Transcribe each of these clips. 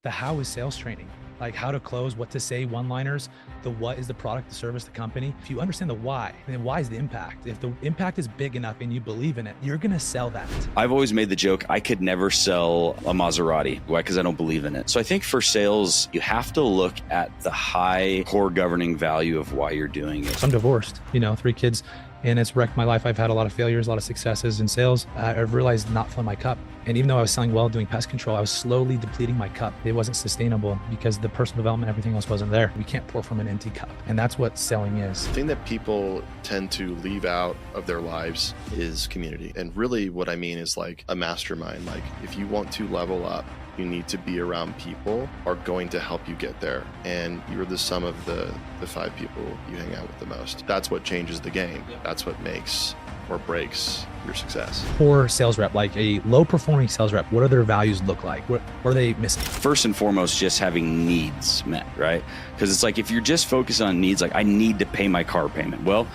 The how is sales training, like how to close, what to say, one-liners. The what is the product, the service, the company. If you understand the why, then why is the impact? If the impact is big enough and you believe in it, you're going to sell that. I've always made the joke, I could never sell a Maserati. Why? Because I don't believe in it. So I think for sales, you have to look at the high core governing value of why you're doing it. So I'm divorced, 3 kids, and it's wrecked my life. I've had a lot of failures, a lot of successes in sales. I've realized not filling my cup. And even though I was selling well, doing pest control, I was slowly depleting my cup. It wasn't sustainable because the personal development, everything else wasn't there. We can't pour from an empty cup. And that's what selling is. The thing that people tend to leave out of their lives is community. And really what I mean is like a mastermind. Like if you want to level up, you need to be around people who are going to help you get there. And you're the sum of the 5 people you hang out with the most. That's what changes the game. That's what makes or breaks your success. Poor sales rep, like a low performing sales rep, what do their values look like? What are they missing? First and foremost, just having needs met, right? Because it's like if you're just focused on needs, like I need to pay my car payment. Well,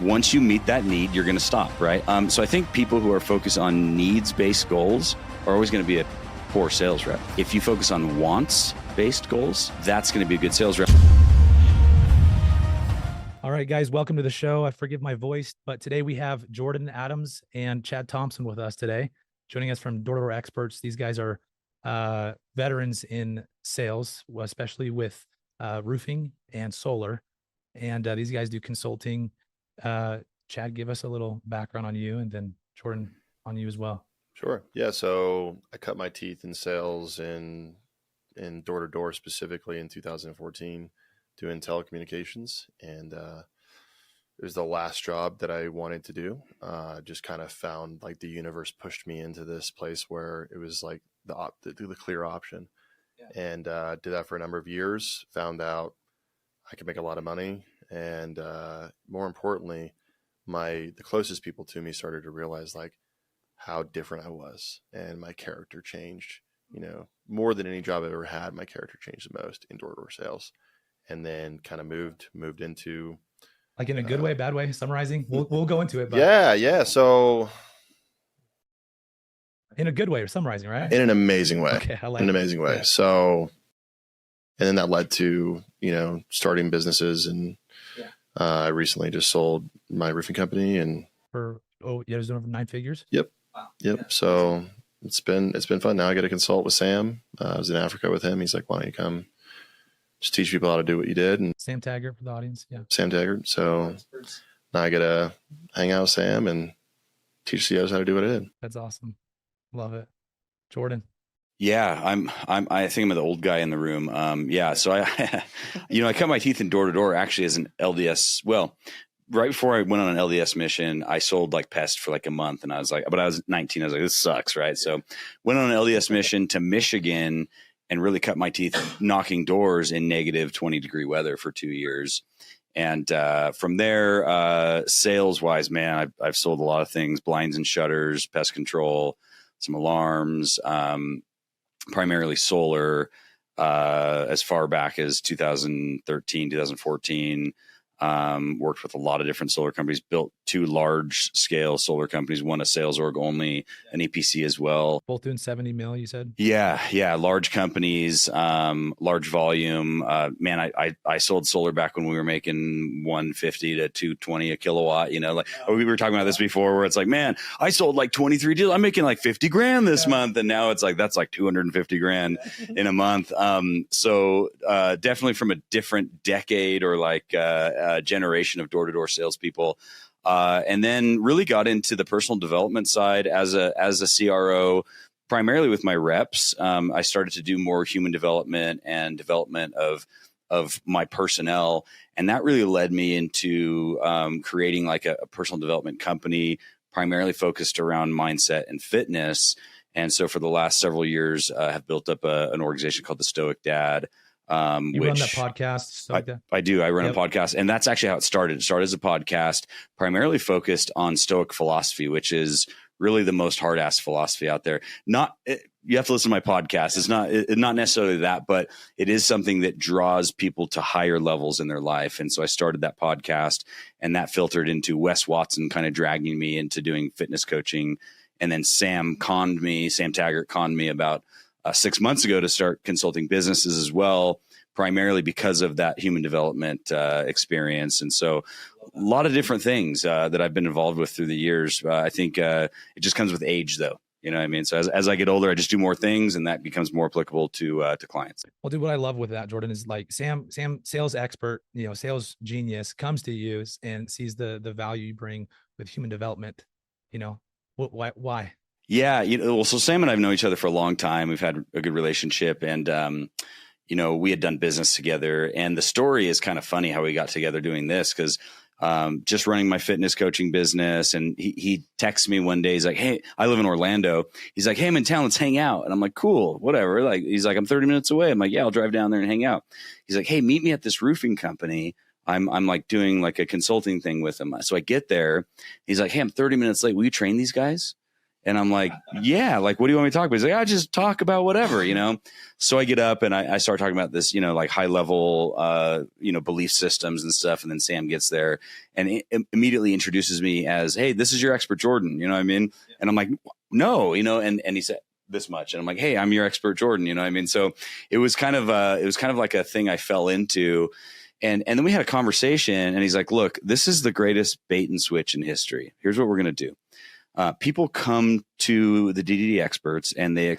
once you meet that need, you're going to stop, right? So I think people who are focused on needs-based goals are always going to be a poor sales rep. If you focus on wants-based goals, that's going to be a good sales rep. All right, guys, welcome to the show. I forgive my voice, but today we have Jordan Adams and Chad Thompson with us today, joining us from Door-to-Door Experts. These guys are veterans in sales, especially with roofing and solar. And these guys do consulting. Chad, give us a little background on you, and then Jordan on you as well. Sure. Yeah. So I cut my teeth in sales in door-to-door specifically in 2014. Doing telecommunications, and it was the last job that I wanted to do. Just kind of found like the universe pushed me into this place where it was like the clear option, and did that for a number of years. Found out I could make a lot of money, and more importantly, the closest people to me started to realize like how different I was, and my character changed. More than any job I've ever had, my character changed the most in door-to-door sales. And then kind of moved into like in a good way, bad way, summarizing. We'll go into it. But yeah. So in a good way, or summarizing, right? In an amazing way. Okay, I like in an amazing way. Yeah. So, and then that led to starting businesses, and I recently just sold my roofing company, and it was over 9 figures. Yep. Wow. Yep. Yeah. So it's been fun. Now I get to consult with Sam. I was in Africa with him. He's like, "Why don't you come?" Just teach people how to do what you did. And Sam Taggart for the audience. Yeah. Sam Taggart. So now I get to hang out with Sam and teach CEOs how to do what I did. That's awesome. Love it. Jordan. Yeah, I think I'm the old guy in the room. So I, I cut my teeth in door-to-door actually as an LDS. Well, right before I went on an LDS mission, I sold like pest for like a month, and I was 19. I was like, this sucks. Right. So went on an LDS mission to Michigan and really cut my teeth knocking doors in negative 20-degree weather for 2 years. And from there, sales-wise, man, I've sold a lot of things: blinds and shutters, pest control, some alarms, primarily solar, as far back as 2013, 2014. Worked with a lot of different solar companies, built 2 large-scale solar companies, one a sales org only, an EPC as well. Both doing 70 mil, you said? Yeah. Large companies, large volume. Man, I sold solar back when we were making 150 to 220 a kilowatt. We were talking about this before, where it's like, man, I sold like 23 deals. I'm making like 50 grand this month. And now it's like, that's like 250 grand in a month. So definitely from a different decade or like generation of door-to-door salespeople. And then really got into the personal development side as a CRO, primarily with my reps. I started to do more human development and development of my personnel. And that really led me into creating like a personal development company, primarily focused around mindset and fitness. And so for the last several years, have built up an organization called the Stoic Dad. You run that podcast? I do. I run a podcast, and that's actually how it started. It started as a podcast, primarily focused on Stoic philosophy, which is really the most hard-ass philosophy out there. You have to listen to my podcast. It's not necessarily that, but it is something that draws people to higher levels in their life. And so I started that podcast, and that filtered into Wes Watson kind of dragging me into doing fitness coaching. And then Sam Taggart conned me about 6 months ago to start consulting businesses as well, primarily because of that human development experience. And so a lot of different things that I've been involved with through the years. I think it just comes with age, though. You know what I mean? So as I get older, I just do more things, and that becomes more applicable to clients. Well, dude, what I love with that, Jordan, is like Sam, sales expert, sales genius, comes to you and sees the value you bring with human development. Why? Yeah. Well, so Sam and I have known each other for a long time. We've had a good relationship, and we had done business together. And the story is kind of funny how we got together doing this, because just running my fitness coaching business. And he texts me one day. He's like, hey, I live in Orlando. He's like, hey, I'm in town. Let's hang out. And I'm like, cool, whatever. He's like, I'm 30 minutes away. I'm like, yeah, I'll drive down there and hang out. He's like, hey, meet me at this roofing company. I'm like doing like a consulting thing with him. So I get there. He's like, hey, I'm 30 minutes late. Will you train these guys? And I'm like, yeah, like, what do you want me to talk about? He's like, I just talk about whatever, So I get up and I start talking about this, like high level, belief systems and stuff. And then Sam gets there and it immediately introduces me as, hey, this is your expert, Jordan. You know what I mean? And I'm like, no, and he said this much. And I'm like, hey, I'm your expert, Jordan. You know what I mean? So it was kind of like a thing I fell into. And then we had a conversation and he's like, look, this is the greatest bait and switch in history. Here's what we're going to do. People come to the DDD experts and they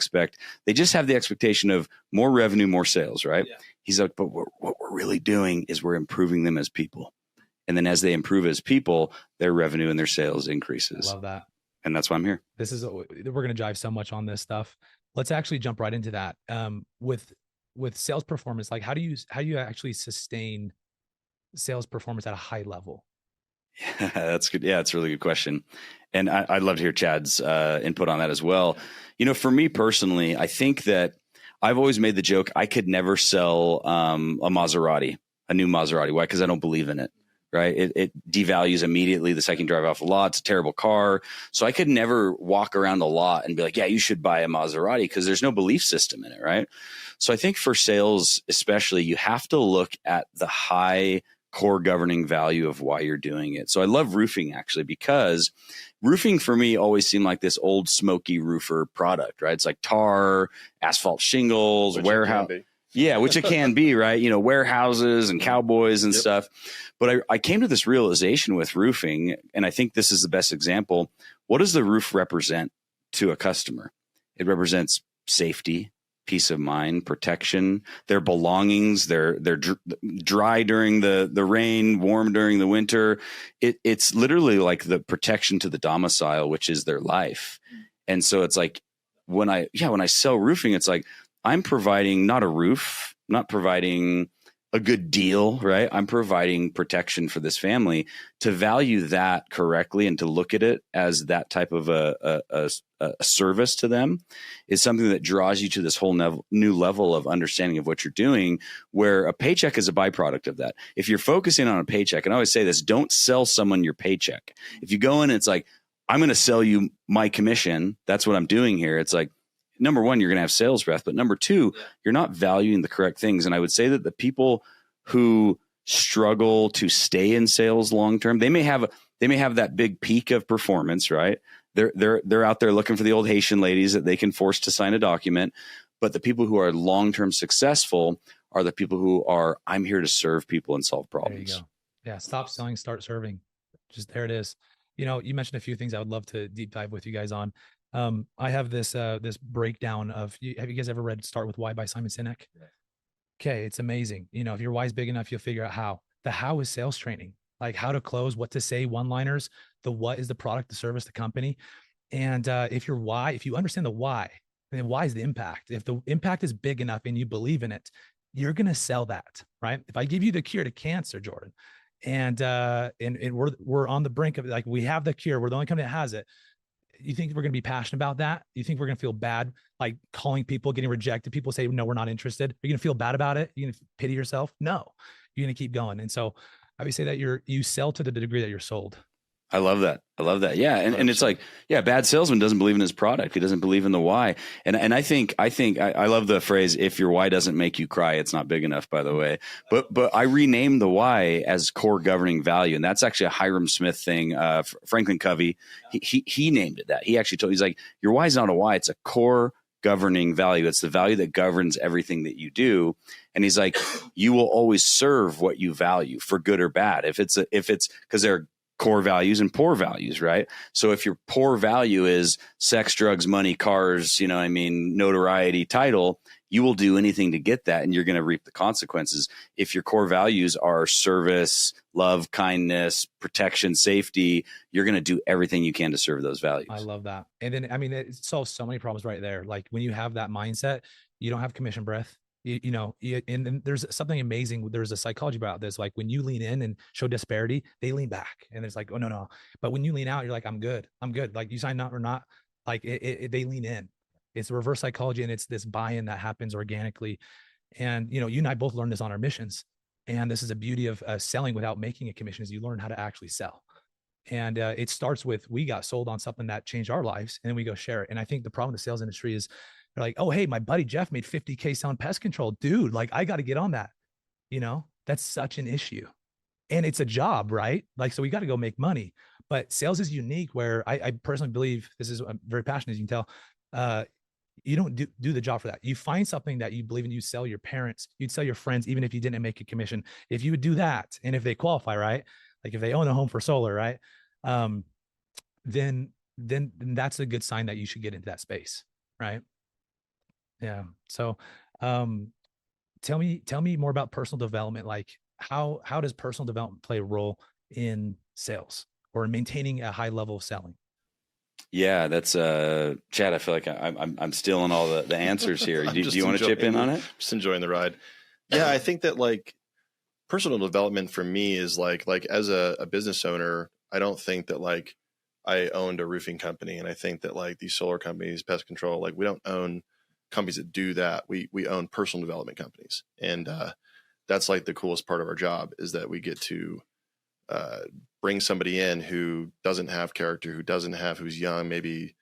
just have the expectation of more revenue, more sales, right? Yeah. He's like, but what we're really doing is we're improving them as people. And then as they improve as people, their revenue and their sales increases. I love that. And that's why I'm here. We're going to jive so much on this stuff. Let's actually jump right into that. With sales performance, like how do you actually sustain sales performance at a high level? Yeah, that's good. Yeah, it's a really good question. And I'd love to hear Chad's input on that as well. For me personally, I think that I've always made the joke, I could never sell a Maserati, a new Maserati. Why? Because I don't believe in it, right? It devalues immediately the second you drive off the lot. It's a terrible car. So I could never walk around the lot and be like, yeah, you should buy a Maserati, because there's no belief system in it, right? So I think for sales especially, you have to look at the high core governing value of why you're doing it. So I love roofing actually, because roofing for me always seemed like this old smoky roofer product, right? It's like tar, asphalt shingles, warehouse. Yeah, which it can be, right? Warehouses and cowboys and stuff. But I came to this realization with roofing, and I think this is the best example. What does the roof represent to a customer? It represents safety, peace of mind, protection, their belongings. They're dry during the rain, warm during the winter. It's literally like the protection to the domicile, which is their life. And so it's like when I sell roofing, it's like I'm providing not a roof, not providing a good deal, right? I'm providing protection for this family. To value that correctly and to look at it as that type of a service to them is something that draws you to this whole new level of understanding of what you're doing, where a paycheck is a byproduct of that. If you're focusing on a paycheck, and I always say this, don't sell someone your paycheck. If you go in and it's like, I'm going to sell you my commission, that's what I'm doing here. It's like, number one, you're going to have sales breath, but number two, you're not valuing the correct things. And I would say that the people who struggle to stay in sales long term, they may have that big peak of performance, right? They're out there looking for the old Haitian ladies that they can force to sign a document. But the people who are long term successful are the people who are, I'm here to serve people and solve problems. There you go. Yeah, stop selling, start serving. Just there it is. You mentioned a few things I would love to deep dive with you guys on. I have this breakdown of, have you guys ever read Start With Why by Simon Sinek? Yeah. Okay. It's amazing. If your why is big enough, you'll figure out how. The how is sales training, like how to close, what to say, one-liners. The what is the product, the service, the company. And if you understand the why, then why is the impact. If the impact is big enough and you believe in it, you're going to sell that, right? If I give you the cure to cancer, Jordan, and we're on the brink of it, like we have the cure, we're the only company that has it. You think we're going to be passionate about that? You think we're going to feel bad, like calling people, getting rejected? People say, no, we're not interested. Are you going to feel bad about it? You're going to pity yourself? No, you're going to keep going. And so I would say that you sell to the degree that you're sold. I love that. Yeah. And it's like, yeah, bad salesman doesn't believe in his product. He doesn't believe in the why. And I think I love the phrase, if your why doesn't make you cry, it's not big enough, by the way. But I renamed the why as core governing value. And that's actually a Hiram Smith thing. Franklin Covey, he named it that. He actually he's like, your why is not a why. It's a core governing value. It's the value that governs everything that you do. And he's like, you will always serve what you value, for good or bad. If it's because there are core values and poor values, right? So if your poor value is sex, drugs, money, cars, notoriety, title, you will do anything to get that, and you're going to reap the consequences. If your core values are service, love, kindness, protection, safety, you're going to do everything you can to serve those values. I love that. And then, it solves so many problems right there. Like when you have that mindset, you don't have commission breath. And there's something amazing. There's a psychology about this. Like when you lean in and show disparity, they lean back, and it's like, oh no. But when you lean out, you're like, I'm good. Like you sign up or not, like they lean in. It's reverse psychology, and it's this buy-in that happens organically. And, you and I both learned this on our missions. And this is a beauty of selling without making a commission, is you learn how to actually sell. And it starts with, we got sold on something that changed our lives, and then we go share it. And I think the problem with the sales industry is they're like, oh, hey, my buddy Jeff made 50K selling pest control. Dude, like I got to get on that. That's such an issue. And it's a job, right? Like, so we got to go make money. But sales is unique, where I personally believe, this is, I'm very passionate, as you can tell, you don't do the job for that. You find something that you believe in, you sell your parents, you'd sell your friends, even if you didn't make a commission. If you would do that, and if they qualify, right? Like if they own a home for solar, right? Then that's a good sign that you should get into that space, right? Yeah. So, tell me more about personal development. Like how does personal development play a role in sales or maintaining a high level of selling? Yeah, that's Chad. I feel like I'm stealing all the answers here. Do you want to chip in on it? Just enjoying the ride. Yeah, I think that like personal development for me is like as a business owner, I don't think that like I owned a roofing company, and I think that like these solar companies, pest control, like we don't own companies that do that. We own personal development companies, and that's like the coolest part of our job, is that we get to bring somebody in who doesn't have character, who's young, maybe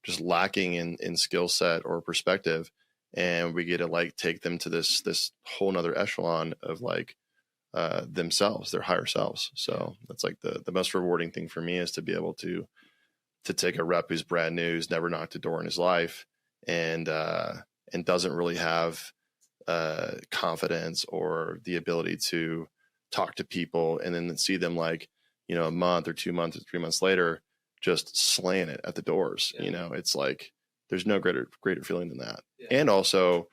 just lacking in skill set or perspective. And we get to like take them to this whole nother echelon of like themselves, their higher selves. So that's like the most rewarding thing for me, is to be able to take a rep who's brand new, who's never knocked a door in his life, and doesn't really have confidence or the ability to talk to people, and then see them like, a month or 2 months or 3 months later, just slaying it at the doors. Yeah. It's like, there's no greater feeling than that. Yeah. And also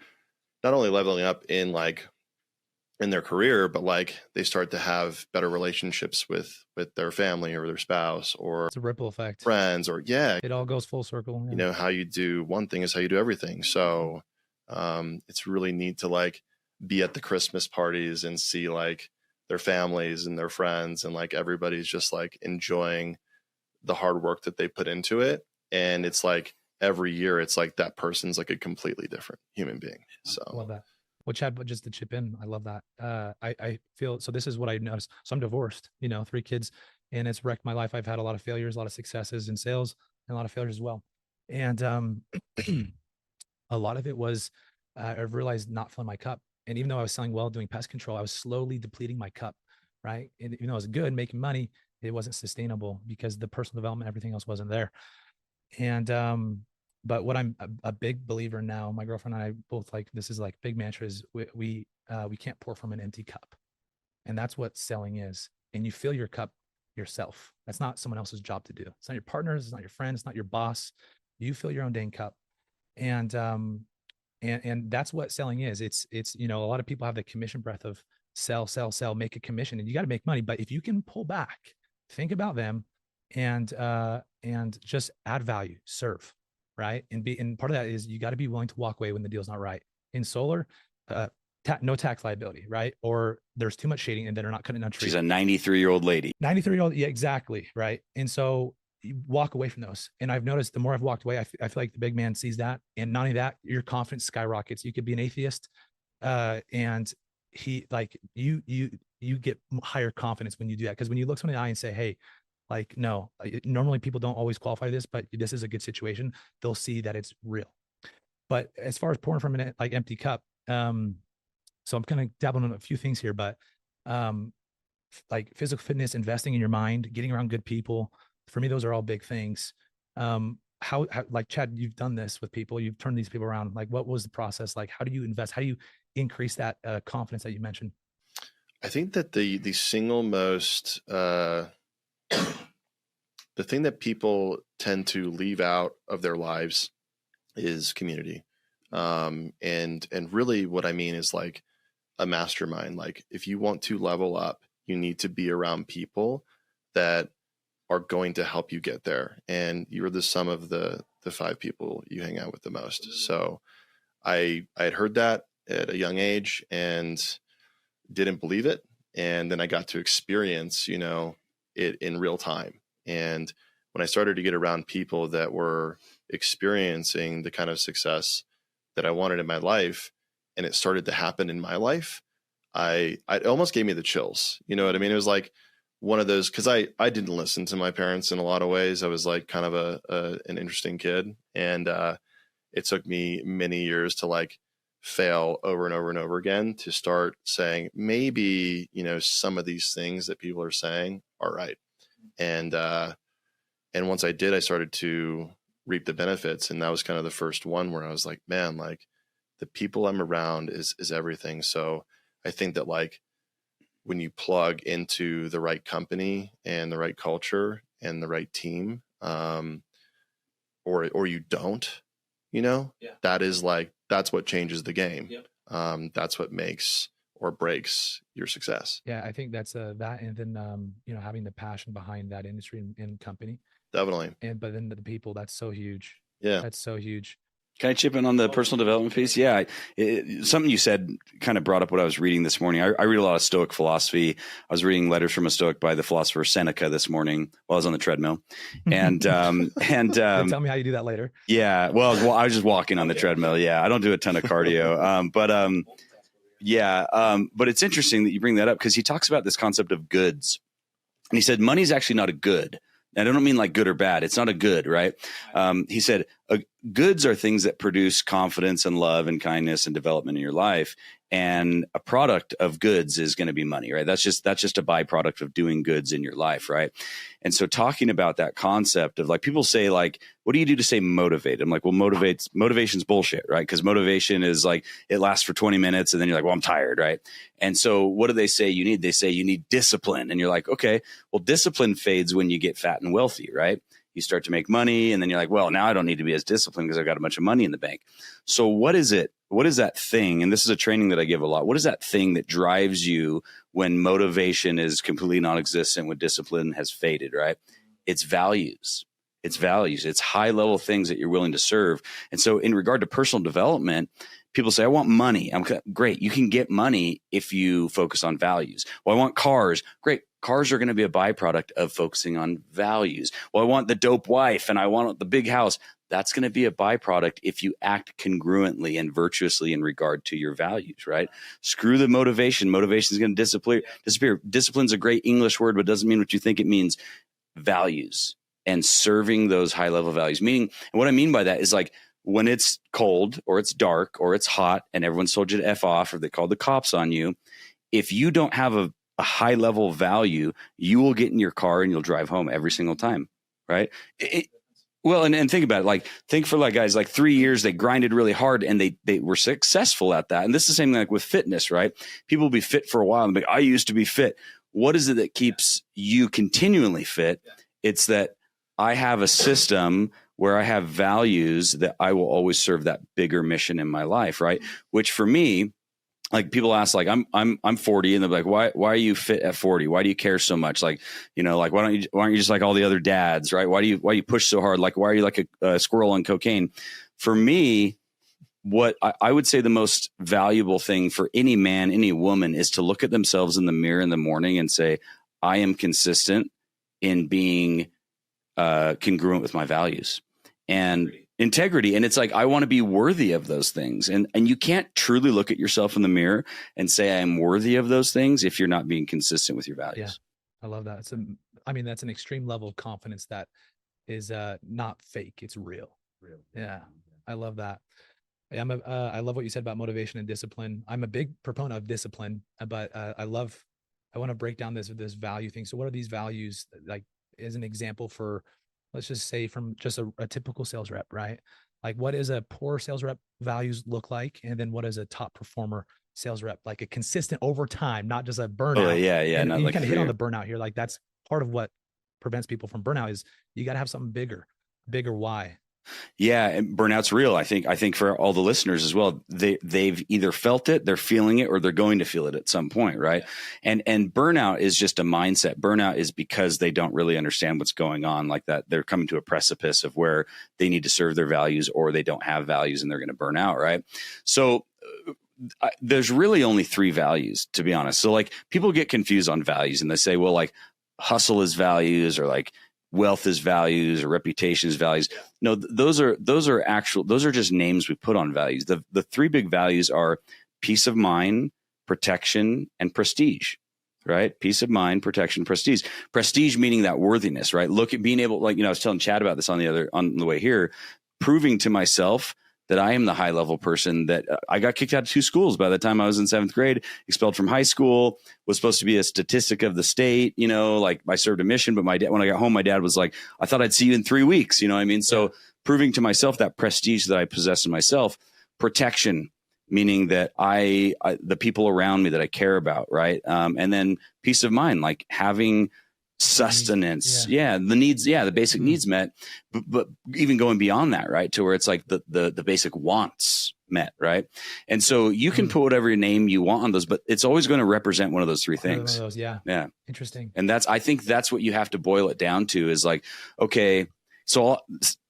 not only leveling up in their career, but like they start to have better relationships with their family or their spouse, or it's a ripple effect, friends, or it all goes full circle. Yeah. How you do one thing is how you do everything. So it's really neat to like be at the Christmas parties and see like their families and their friends, and like everybody's just like enjoying the hard work that they put into it. And it's like every year it's like that person's like a completely different human being. So I love that. Well, Chad, but just to chip in, I love that. I feel, so this is what I noticed. So I'm divorced, 3 kids, and it's wrecked my life. I've had a lot of failures, a lot of successes in sales, and a lot of failures as well. And a lot of it was, I've realized not filling my cup. And even though I was selling well, doing pest control, I was slowly depleting my cup, right? And even though I was good, making money, it wasn't sustainable because the personal development, everything else wasn't there. And, but what I'm a big believer in now, my girlfriend and I both, like, this is like big mantra, is we can't pour from an empty cup. And that's what selling is. And you fill your cup yourself. That's not someone else's job to do. It's not your partners. It's not your friends. It's not your boss. You fill your own dang cup. And that's what selling is. It's, a lot of people have the commission breath of sell, make a commission, and you got to make money. But if you can pull back, think about them, and just add value, serve, right? And part of that is you got to be willing to walk away when the deal's not right. In solar, no tax liability, right? Or there's too much shading and they're not cutting down trees. She's a 93-year-old lady. 93-year-old, yeah, exactly, right? And so you walk away from those. And I've noticed the more I've walked away, I feel like the big man sees that. And not only that, your confidence skyrockets. You could be an atheist, and he, like, you get higher confidence when you do that. Because when you look someone in the eye and say, hey, like, no, normally people don't always qualify this, but this is a good situation, they'll see that it's real. But as far as pouring from an like empty cup, so I'm kind of dabbling on a few things here, but like physical fitness, investing in your mind, getting around good people, for me, those are all big things. how, like Chad, you've done this with people, you've turned these people around. Like, what was the process? Like, how do you invest? How do you increase that confidence that you mentioned? I think that the single most the thing that people tend to leave out of their lives is community. And really what I mean is like a mastermind. Like if you want to level up, you need to be around people that are going to help you get there. And you're the sum of the 5 people you hang out with the most. So I had heard that at a young age and didn't believe it. And then I got to experience, it in real time. And when I started to get around people that were experiencing the kind of success that I wanted in my life, and it started to happen in my life, it almost gave me the chills. You know what I mean? It was like one of those, because I didn't listen to my parents in a lot of ways. I was like kind of an interesting kid. And it took me many years to like fail over and over and over again to start saying, maybe, some of these things that people are saying are right. And once I did, I started to reap the benefits. And that was kind of the first one where I was like, man, like the people I'm around is everything. So I think that like when you plug into the right company and the right culture and the right team, or you don't, that is like, that's what changes the game. Yep. That's what makes or breaks your success. Yeah, I think that's that, and then having the passion behind that industry and company. Definitely. But then the people, that's so huge. Yeah, that's so huge. Can I chip in on the personal development piece? Yeah. Something you said kind of brought up what I was reading this morning. I read a lot of Stoic philosophy. I was reading Letters from a Stoic by the philosopher Seneca this morning while I was on the treadmill. And tell me how you do that later. Yeah. Well, I was just walking on the treadmill. Yeah. I don't do a ton of cardio. But it's interesting that you bring that up because he talks about this concept of goods. And he said, money is actually not a good. And I don't mean like good or bad. It's not a good, right? He said, goods are things that produce confidence and love and kindness and development in your life. And a product of goods is going to be money, right? That's just a byproduct of doing goods in your life, right? And so talking about that concept of like, people say like, what do you do to stay motivated? I'm like, well, motivation's bullshit, right? Because motivation is like, it lasts for 20 minutes and then you're like, well, I'm tired, right? And so what do they say you need? They say you need discipline. And you're like, okay, well, discipline fades when you get fat and wealthy, right? You start to make money and then you're like, well, now I don't need to be as disciplined because I've got a bunch of money in the bank. So what is it? What is that thing? And this is a training that I give a lot. What is that thing that drives you when motivation is completely non-existent, when discipline has faded, right? It's values. It's values. It's high level things that you're willing to serve. And so in regard to personal development, people say, I want money. Great. You can get money if you focus on values. Well, I want cars. Great. Cars are going to be a byproduct of focusing on values. Well, I want the dope wife and I want the big house. That's going to be a byproduct if you act congruently and virtuously in regard to your values, right? Screw the motivation. Motivation is going to disappear. Discipline's a great English word, but it doesn't mean what you think it means. Values and serving those high level values. Meaning, and what I mean by that is like when it's cold or it's dark or it's hot and everyone's told you to F off or they called the cops on you, if you don't have a high level value, you will get in your car and you'll drive home every single time, right? Well, and think about it. Like, think for like guys, like 3 years, they grinded really hard and they were successful at that. And this is the same thing like with fitness, right? People will be fit for a while and be like, I used to be fit. What is it that keeps you continually fit? It's that I have a system where I have values that I will always serve that bigger mission in my life, right? Which for me, like people ask, like I'm 40, and they're like, why are you fit at 40? Why do you care so much? Like, like why aren't you just like all the other dads, right? Why do you push so hard? Like, why are you like a squirrel on cocaine? For me, what I would say the most valuable thing for any man, any woman is to look at themselves in the mirror in the morning and say, I am consistent in being congruent with my values and integrity. And it's like, I want to be worthy of those things. And you can't truly look at yourself in the mirror and say, I am worthy of those things if you're not being consistent with your values. Yeah, I love that. That's an extreme level of confidence that is not fake. It's real. Yeah. I love that. I love what you said about motivation and discipline. I'm a big proponent of discipline, but I want to break down this value thing. So what are these values like as an example for let's just say from just a typical sales rep, right? Like what is a poor sales rep values look like? And then what is a top performer sales rep, like a consistent over time, not just a burnout. Oh, yeah. Yeah. And not you like kind of hit on the burnout here. Like that's part of what prevents people from burnout is you got to have something bigger why. Yeah, and burnout's real. I think for all the listeners as well, they've either felt it, they're feeling it, or they're going to feel it at some point, right? And burnout is just a mindset. Burnout is because they don't really understand what's going on, like that. They're coming to a precipice of where they need to serve their values, or they don't have values and they're going to burn out, right? So there's really only 3 values, to be honest. So like people get confused on values and they say, well, like hustle is values, or like wealth is values, or reputation is values. No, those are just names we put on values. The 3 big values are peace of mind, protection, and prestige, right? Peace of mind, protection, prestige. Prestige meaning that worthiness, right? Look at being able, like, I was telling Chad about this on the way here, proving to myself that I am the high level person. That I got kicked out of 2 schools by the time I was in 7th grade, expelled from high school, was supposed to be a statistic of the state, like I served a mission, but when I got home, my dad was like, I thought I'd see you in 3 weeks. You know what I mean? So proving to myself that prestige that I possess in myself. Protection, meaning that I the people around me that I care about. Right. And then peace of mind, like having sustenance, the needs, the basic needs met, but even going beyond that, right, to where it's like the basic wants met, right? And so you can put whatever name you want on those, but it's always going to represent one of those 3 things. One of those, interesting. And I think that's what you have to boil it down to is like, okay, so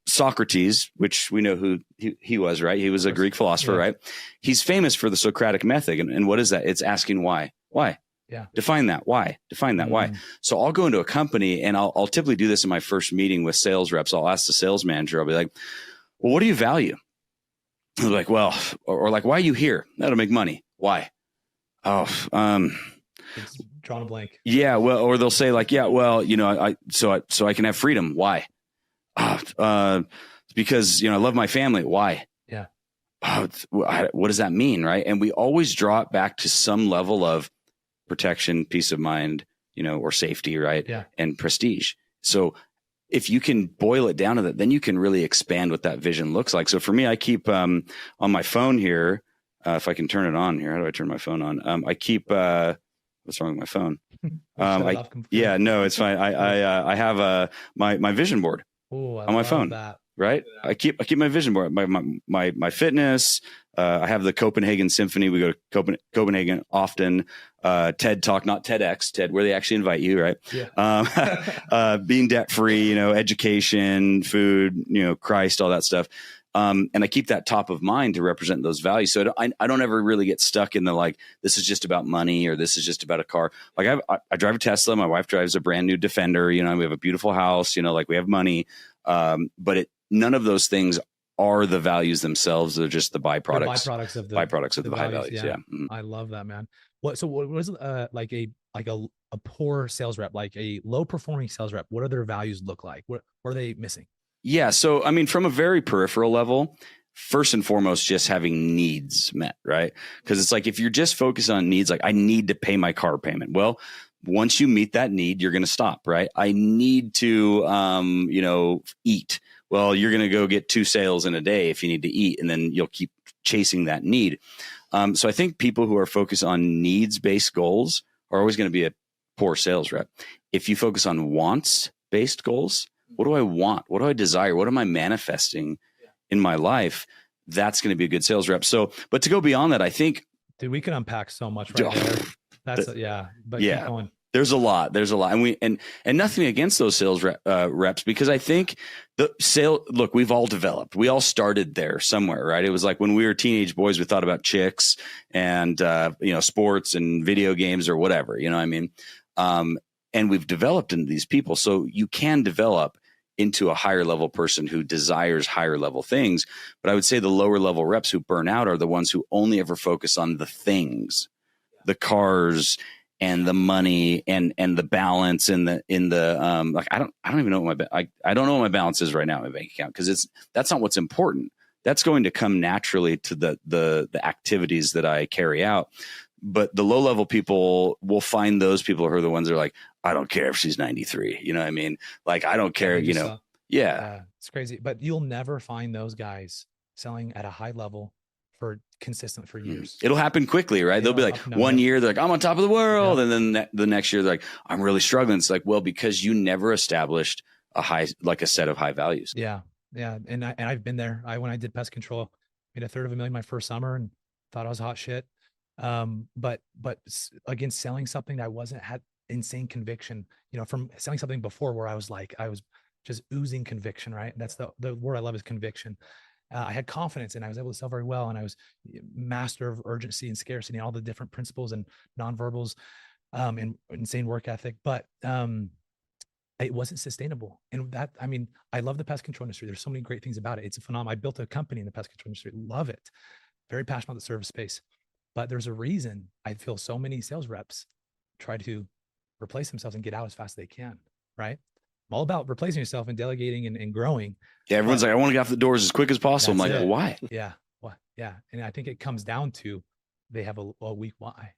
Socrates, which we know who he was, right? He was a Greek philosopher, right? He's famous for the Socratic method, and what is that? It's asking why. Yeah. Define that. Why? Why? So I'll go into a company and I'll typically do this in my first meeting with sales reps. I'll ask the sales manager, I'll be like, well, what do you value? They're like, well, or like, why are you here? That'll make money. Why? Oh, it's drawn a blank. Yeah. Well, or they'll say like, yeah, well, so I can have freedom. Why? Because, I love my family. Why? Yeah. What does that mean? Right. And we always draw it back to some level of protection, peace of mind, or safety, right? Yeah. And prestige. So if you can boil it down to that, then you can really expand what that vision looks like. So for me, I keep on my phone here, if I can turn it on here. How do I turn my phone on? I keep what's wrong with my phone? No, it's fine. I have my vision board on my phone. That. Right. Yeah. I keep my vision board, my fitness. I have the Copenhagen Symphony. We go to Copenhagen often. TED Talk, not TEDx, TED, where they actually invite you, right? Yeah. Being debt free, education, food, Christ, all that stuff. And I keep that top of mind to represent those values. So I don't ever really get stuck in the like, this is just about money or this is just about a car. Like I drive a Tesla. My wife drives a brand new Defender. We have a beautiful house. Like we have money. But none of those things are the values themselves. They're just the byproducts of the high values. Yeah. Mm-hmm. I love that, man. What was like a poor sales rep, like a low performing sales rep? What do their values look like? What are they missing? Yeah. So, from a very peripheral level, first and foremost, just having needs met, right? Because it's like, if you're just focused on needs, like I need to pay my car payment. Well, once you meet that need, you're going to stop, right? I need to, eat. Well, you're going to go get 2 sales in a day if you need to eat, and then you'll keep chasing that need. So I think people who are focused on needs-based goals are always going to be a poor sales rep. If you focus on wants-based goals, what do I want? What do I desire? What am I manifesting in my life? That's going to be a good sales rep. So, but to go beyond that, I think, dude, we can unpack so much right there. That's but keep going. There's a lot, and nothing against those sales reps, because I think look, we've all developed. We all started there somewhere, right? It was like when we were teenage boys, we thought about chicks and sports and video games or whatever. You know what I mean? And we've developed into these people, so you can develop into a higher level person who desires higher level things. But I would say the lower level reps who burn out are the ones who only ever focus on the things, the cars and the money and the balance in the like, I don't even know what I don't know what my balance is right now in my bank account, because that's not what's important. That's going to come naturally to the activities that I carry out. But the low level people will find those people who are the ones that are like, I don't care if she's 93. You know what I mean? Like, I don't care, Yeah. It's crazy, but you'll never find those guys selling at a high level for consistent for years. It'll happen quickly, right? They'll be like, one year they're like, I'm on top of the world. And then the next year they're like, I'm really struggling. It's like, well, because you never established a set of high values. Yeah. Yeah. And I've been there. When I did pest control, made $250,000 my first summer and thought I was hot shit. But again, selling something that had insane conviction, from selling something before where I was just oozing conviction, right? That's the word I love is conviction. I had confidence and I was able to sell very well. And I was master of urgency and scarcity and all the different principles and nonverbals, and insane work ethic. But it wasn't sustainable. And I love the pest control industry. There's so many great things about it. It's a phenomenon. I built a company in the pest control industry. Love it. Very passionate about the service space. But there's a reason I feel so many sales reps try to replace themselves and get out as fast as they can, right? I'm all about replacing yourself and delegating and growing. Yeah, everyone's like, I want to get off the doors as quick as possible. I'm like, well, why? Yeah. What? Yeah. And I think it comes down to they have a weak why,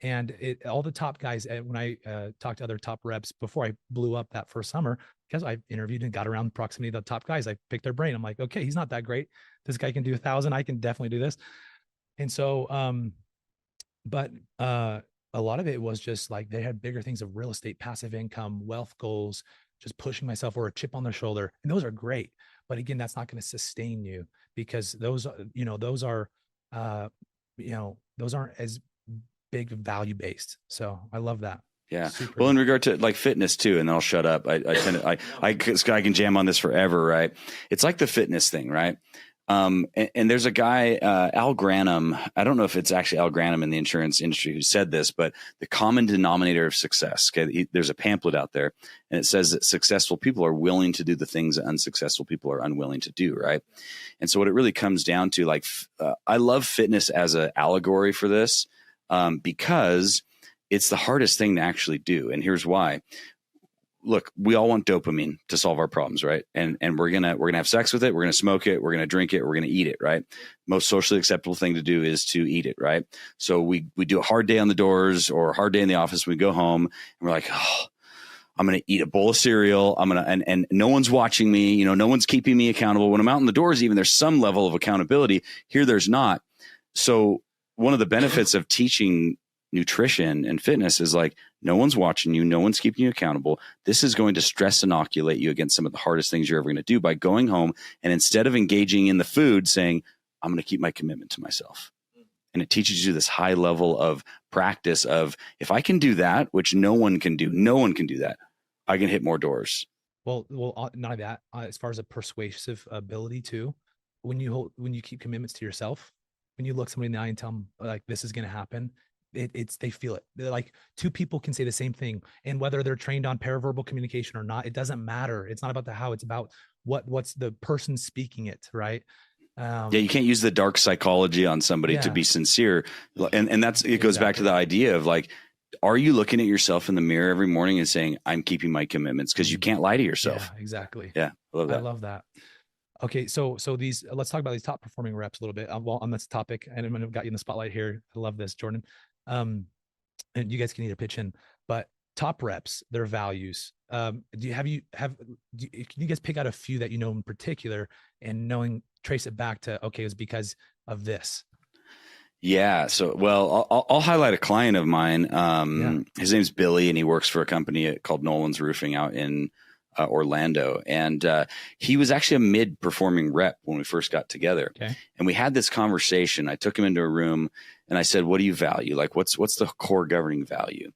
and all the top guys, when I talked to other top reps before I blew up that first summer, because I interviewed and got around proximity of the top guys, I picked their brain. I'm like, okay, he's not that great. This guy can do 1,000. I can definitely do this. And so, but a lot of it was just like they had bigger things of real estate, passive income, wealth goals, just pushing myself, or a chip on their shoulder. And those are great. But again, that's not going to sustain you, because those aren't as big value based. So I love that. Yeah. Well, in regard to like fitness too, and then I'll shut up. I can jam on this forever, right? It's like the fitness thing, right? And there's a guy, Al Granum. I don't know if it's actually Al Granum in the insurance industry who said this, but the common denominator of success. Okay, there's a pamphlet out there, and it says that successful people are willing to do the things that unsuccessful people are unwilling to do. Right. And so what it really comes down to, I love fitness as an allegory for this, because it's the hardest thing to actually do. And here's why. Look, we all want dopamine to solve our problems, right? And we're gonna have sex with it, we're gonna smoke it, we're gonna drink it, we're gonna eat it, right? Most socially acceptable thing to do is to eat it, right? So we do a hard day on the doors or a hard day in the office. We go home and we're like, oh, I'm gonna eat a bowl of cereal. And no one's watching me, no one's keeping me accountable. When I'm out in the doors, even there's some level of accountability. Here, there's not. So one of the benefits of teaching nutrition and fitness is like, no one's watching you. No one's keeping you accountable. This is going to stress inoculate you against some of the hardest things you're ever going to do by going home. And instead of engaging in the food, saying, I'm going to keep my commitment to myself. And it teaches you this high level of practice of, if I can do that, which no one can do that, I can hit more doors. Well, not only that, as far as a persuasive ability too, when you keep commitments to yourself, when you look somebody in the eye and tell them like, this is going to happen, they feel it. They're like, two people can say the same thing, and whether they're trained on paraverbal communication or not, it doesn't matter. It's not about the how, it's about what's the person speaking it, right? You can't use the dark psychology on somebody to be sincere. And that's, it goes back to the idea of like, are you looking at yourself in the mirror every morning and saying, I'm keeping my commitments? Because you can't lie to yourself. Yeah, exactly. Yeah. I love that. Okay. So let's talk about these top performing reps a little bit. Well, on this topic, and I'm going to got you in the spotlight here. I love this, Jordan. And you guys can either pitch in, but top reps, their values. Can you guys pick out a few that in particular, and trace it back to, okay, it was because of this? Yeah. So, well, I'll highlight a client of mine. His name's Billy, and he works for a company called Nolan's Roofing out in Orlando. And he was actually a mid-performing rep when we first got together. Okay. And we had this conversation. I took him into a room and I said, what do you value? Like, what's the core governing value?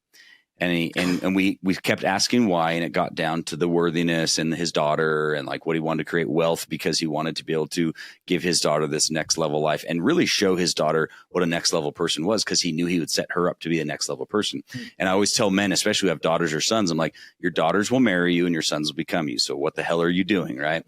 And we kept asking why, and it got down to the worthiness and his daughter, and like what he wanted to create wealth because he wanted to be able to give his daughter this next level life and really show his daughter what a next level person was, because he knew he would set her up to be a next level person. And I always tell men, especially who have daughters or sons, I'm like, your daughters will marry you and your sons will become you. So what the hell are you doing? Right.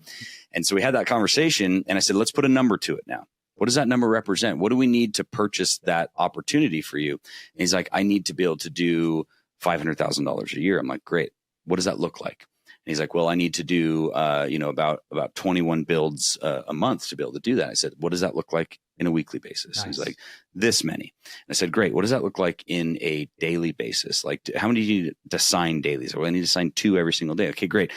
And so we had that conversation, and I said, let's put a number to it now. What does that number represent? What do we need to purchase that opportunity for you? And he's like, I need to be able to do $500,000 a year. I'm like, great. What does that look like? And he's like, well, I need to do, about 21 builds a month to be able to do that. I said, what does that look like in a weekly basis? Nice. He's like, this many. And I said, great. What does that look like in a daily basis? Like, how many do you need to sign daily? So I need to sign 2 every single day. Okay, great.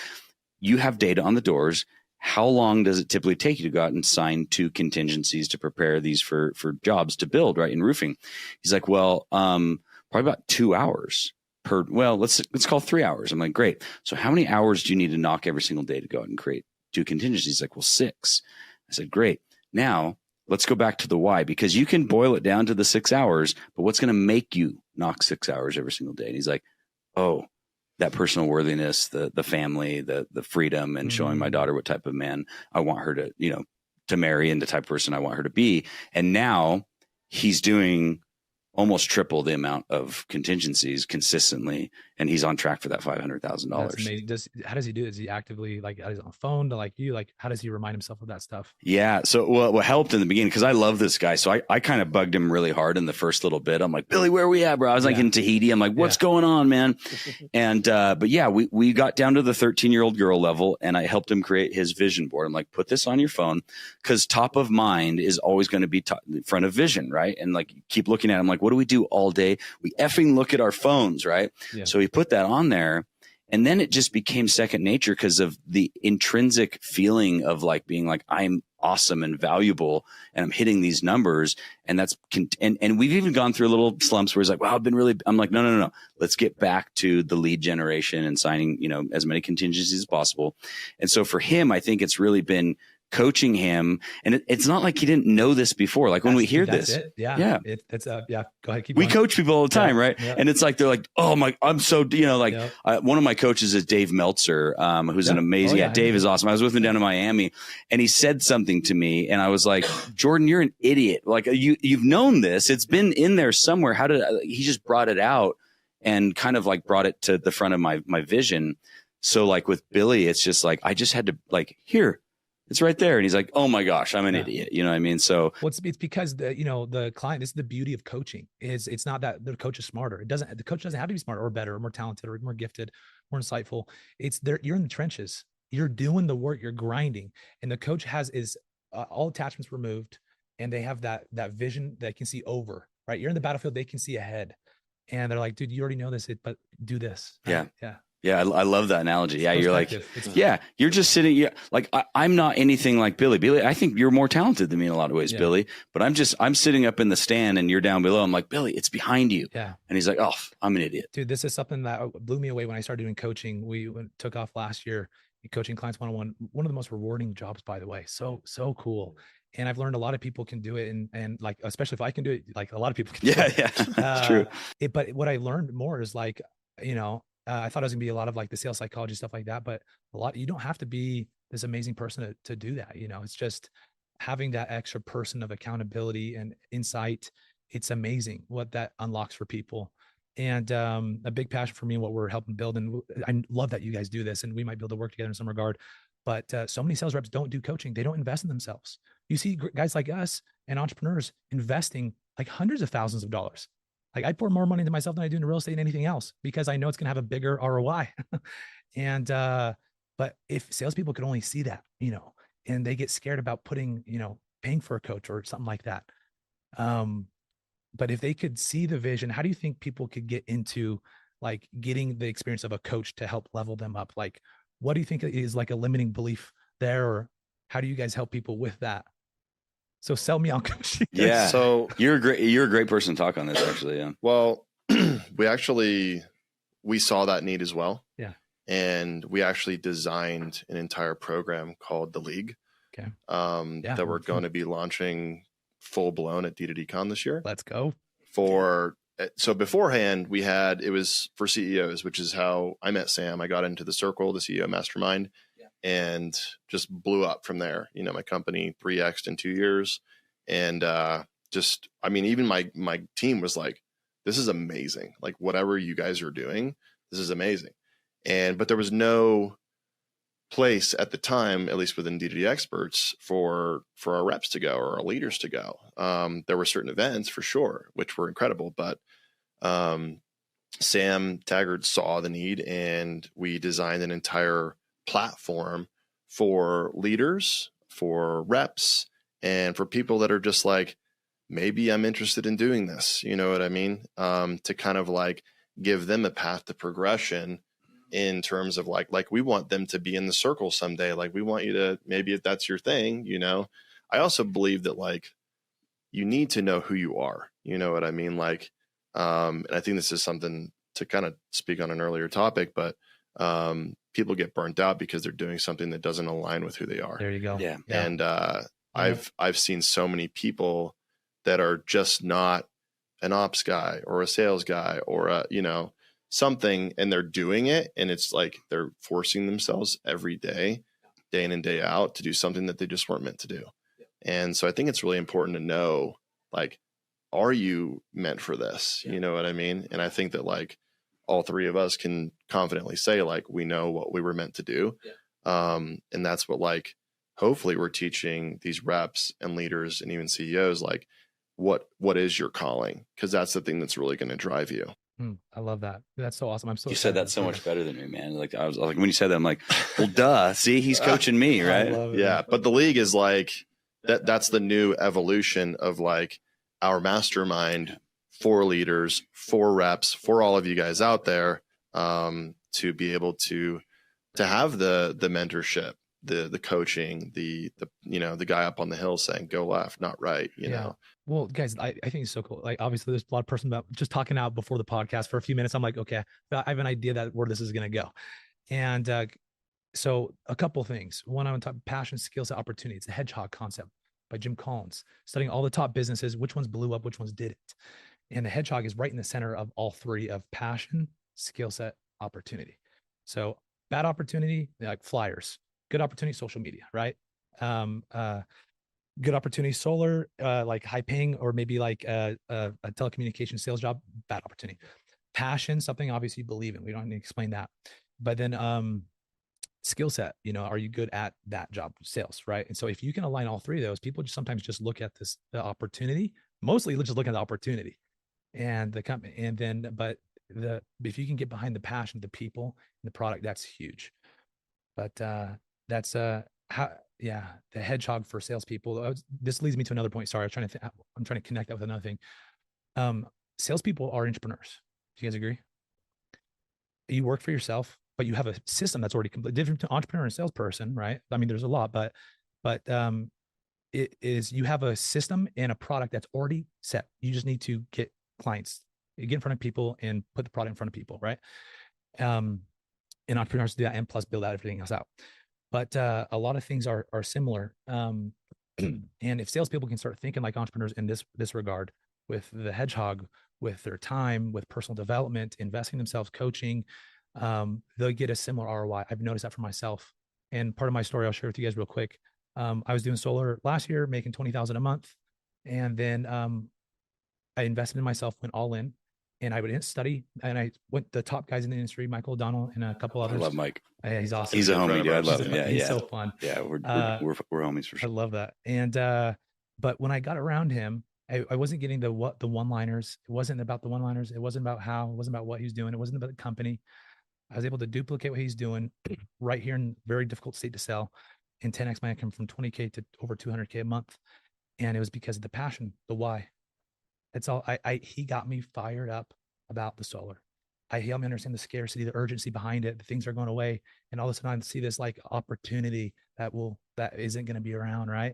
you have data on the doors. How long does it typically take you to go out and sign 2 contingencies to prepare these for jobs to build, right, in roofing? He's like, well, probably about 2 hours per, well, let's call 3 hours. I'm like, great. So how many hours do you need to knock every single day to go out and create 2 contingencies? He's like, well, 6. I said, great. Now let's go back to the why, because you can boil it down to the 6 hours, but what's going to make you knock 6 hours every single day? And he's like, oh, that personal worthiness, the family, the freedom, and showing my daughter what type of man I want her to, to marry, and the type of person I want her to be. And now he's doing almost triple the amount of contingencies consistently, and he's on track for that $500,000. How does he do it? Is he actively like on the phone to like you? Like, how does he remind himself of that stuff? Yeah. So what helped in the beginning, because I love this guy. So I kind of bugged him really hard in the first little bit. I'm like, Billy, where are we at, bro? I was like in Tahiti. I'm like, what's going on, man? And but yeah, we got down to the 13-year-old girl level, and I helped him create his vision board. I'm like, put this on your phone, because top of mind is always going to be in front of vision, right? And like, keep looking at it. I'm like, what do we do all day? We effing look at our phones, right? Yeah. So he put that on there, and then it just became second nature because of the intrinsic feeling of like being like, I'm awesome and valuable, and I'm hitting these numbers. And that's, and we've even gone through little slumps where it's like, wow, I'm like, no. Let's get back to the lead generation and signing, as many contingencies as possible. And so for him, I think it's really been coaching him, and it's not like he didn't know this before. Like when we hear this, go ahead. Keep we going. coach people all the time, right? Yeah. And it's like they're like, oh my, I'm so one of my coaches is Dave Meltzer, who's an amazing. Dave is awesome. I was with him down in Miami, and he said something to me, and I was like, Jordan, you're an idiot. Like you've known this. It's been in there somewhere. How did he just brought it out and kind of like brought it to the front of my vision? So like with Billy, it's just like I just had to like here. It's right there. And he's like, oh my gosh, I'm an idiot. You know what I mean? So it's because the client, this is the beauty of coaching, is it's not that the coach is smarter. The coach doesn't have to be smarter or better or more talented or more gifted, more insightful. It's there. You're in the trenches. You're doing the work, you're grinding. And the coach is all attachments removed, and they have that vision that can see over, right? You're in the battlefield. They can see ahead, and they're like, dude, you already know this, but do this. Right? Yeah. Yeah, I love that analogy. Yeah, you're like, you're just sitting. Yeah, like I'm not anything like Billy. Billy, I think you're more talented than me in a lot of ways, Billy. But I'm sitting up in the stand, and you're down below. I'm like, Billy, it's behind you. Yeah. And he's like, oh, I'm an idiot. Dude, this is something that blew me away when I started doing coaching. We took off last year, coaching clients one-on-one. One of the most rewarding jobs, by the way. So cool. And I've learned a lot of people can do it, and like, especially if I can do it, like a lot of people can do it. It's true. But what I learned more is like, I thought it was gonna be a lot of like the sales psychology stuff like that, but you don't have to be this amazing person to do that. It's just having that extra person of accountability and insight. It's amazing what that unlocks for people. And a big passion for me and what we're helping build. And I love that you guys do this, and we might be able to work together in some regard. But so many sales reps don't do coaching. They don't invest in themselves. You see guys like us and entrepreneurs investing like hundreds of thousands of dollars. Like I pour more money into myself than I do into real estate and anything else, because I know it's going to have a bigger ROI. And, but if salespeople could only see that, and they get scared about paying for a coach or something like that. But if they could see the vision, how do you think people could get into like getting the experience of a coach to help level them up? Like, what do you think is like a limiting belief there, or how do you guys help people with that? So sell me on coaching. Yeah. So you're a great person to talk on this, actually. Yeah. Well, we saw that need as well. Yeah. And we actually designed an entire program called the League. Okay. That we're going to be launching full blown at D2DCon this year. Let's go. So beforehand it was for CEOs, which is how I met Sam. I got into the circle, the CEO mastermind. And just blew up from there. My company 3x'd in 2 years. And even my team was like, this is amazing. Like whatever you guys are doing, this is amazing. But there was no place at the time, at least within D2D experts, for our reps to go or our leaders to go. There were certain events for sure, which were incredible, but Sam Taggart saw the need, and we designed an entire platform for leaders, for reps, and for people that are just like, maybe I'm interested in doing this. You know what I mean? To kind of like give them a path to progression in terms of like we want them to be in the circle someday. Like we want you to, maybe if that's your thing, you know. I also believe that like you need to know who you are. You know what I mean? Like, and I think this is something to kind of speak on an earlier topic, but people get burnt out because they're doing something that doesn't align with who they are. There you go. Yeah. And I've seen so many people that are just not an ops guy or a sales guy or a, you know, something, and they're doing it, and it's like they're forcing themselves every day in and day out to do something that they just weren't meant to do. And so I think it's really important to know, like, are you meant for this? You know what I mean? And I think that like all three of us can confidently say like we know what we were meant to do. And that's what like hopefully we're teaching these reps and leaders and even CEOs, like what is your calling? Because that's the thing that's really going to drive you. I love that. That's so awesome. I'm so You said that so much better than me, man. Like I was like, when you said that, I'm like, well, duh. See, he's coaching me, right? Yeah. But the league is like that's the new evolution of like our mastermind for leaders, for reps, for all of you guys out there, to be able to have the mentorship, the coaching, the you know, the guy up on the hill saying go left, not right, you know. Well, guys, I think it's so cool. Like, obviously, there's a lot of person about just talking out before the podcast for a few minutes. I'm like, okay, I have an idea that where this is going to go. And so a couple things. One, I want to talk passion, skills, opportunity. It's the hedgehog concept by Jim Collins, studying all the top businesses, which ones blew up, which ones didn't. And the hedgehog is right in the center of all three of passion, skill set, opportunity. So bad opportunity, like flyers. Good opportunity, social media, right? Good opportunity, solar, like high paying, or maybe like a telecommunications sales job, bad opportunity. Passion, something obviously you believe in. We don't need to explain that. But then skill set, you know, are you good at that job, sales, right? And so if you can align all three of those, people just sometimes just look at the opportunity, mostly just look at the opportunity and the company. And then, but if you can get behind the passion, the people and the product, that's huge. But that's the hedgehog for salespeople. This leads me to another point. Sorry, I'm trying to connect that with another thing. Salespeople are entrepreneurs. Do you guys agree? You work for yourself, but you have a system that's already completely different to entrepreneur and salesperson, right? I mean, there's a lot, but it is, you have a system and a product that's already set. You just need to get clients, get in front of people and put the product in front of people, right? And entrepreneurs do that and plus build out everything else out. But a lot of things are similar. And if salespeople can start thinking like entrepreneurs in this regard, with the hedgehog, with their time, with personal development, investing themselves, coaching, they'll get a similar ROI. I've noticed that for myself. And part of my story I'll share with you guys real quick. I was doing solar last year, making $20,000 a month. And then I invested in myself, went all in. And I would study, and I went the top guys in the industry, Michael O'Donnell and a couple others. I love Mike. Yeah, he's awesome. He's a homie, dude. I love him. Yeah, he's so fun. Yeah, we're homies for sure. I love that. And but when I got around him, I wasn't getting the one-liners. It wasn't about the one-liners. It wasn't about how. It wasn't about what he was doing. It wasn't about the company. I was able to duplicate what he's doing right here in very difficult state to sell, and 10x my income from 20K to over 200K a month. And it was because of the passion, the why. That's all. He got me fired up about the solar. He helped me understand the scarcity, the urgency behind it, the things are going away. And all of a sudden I see this like opportunity that isn't going to be around. Right.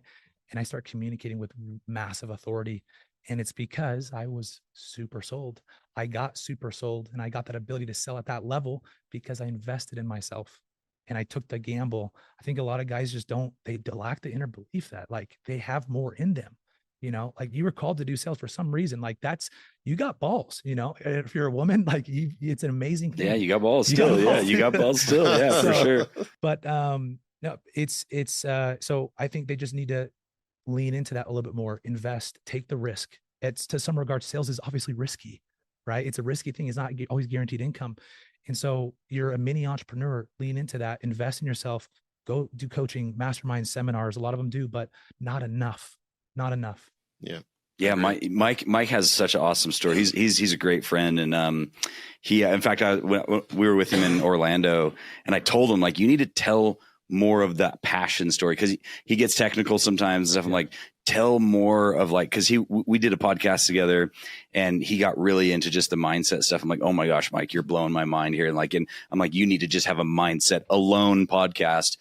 And I start communicating with massive authority. And it's because I was super sold. I got super sold, and I got that ability to sell at that level because I invested in myself and I took the gamble. I think a lot of guys just they lack the inner belief that like they have more in them. You know, like you were called to do sales for some reason. Like you got balls, you know, if you're a woman, like it's an amazing thing. Yeah. You got balls still. Yeah. You got balls still. Yeah, for sure. But no, it's so I think they just need to lean into that a little bit more, invest, take the risk. It's to some regards, sales is obviously risky, right? It's a risky thing. It's not always guaranteed income. And so you're a mini entrepreneur, lean into that, invest in yourself, go do coaching, mastermind seminars. A lot of them do, but not enough. Yeah. Yeah. Mike has such an awesome story. He's a great friend. And in fact, we were with him in Orlando, and I told him like, you need to tell more of that passion story, because he gets technical sometimes and stuff. I'm like, tell more of like, cause we did a podcast together and he got really into just the mindset stuff. I'm like, oh my gosh, Mike, you're blowing my mind here. And I'm like, you need to just have a mindset alone podcast.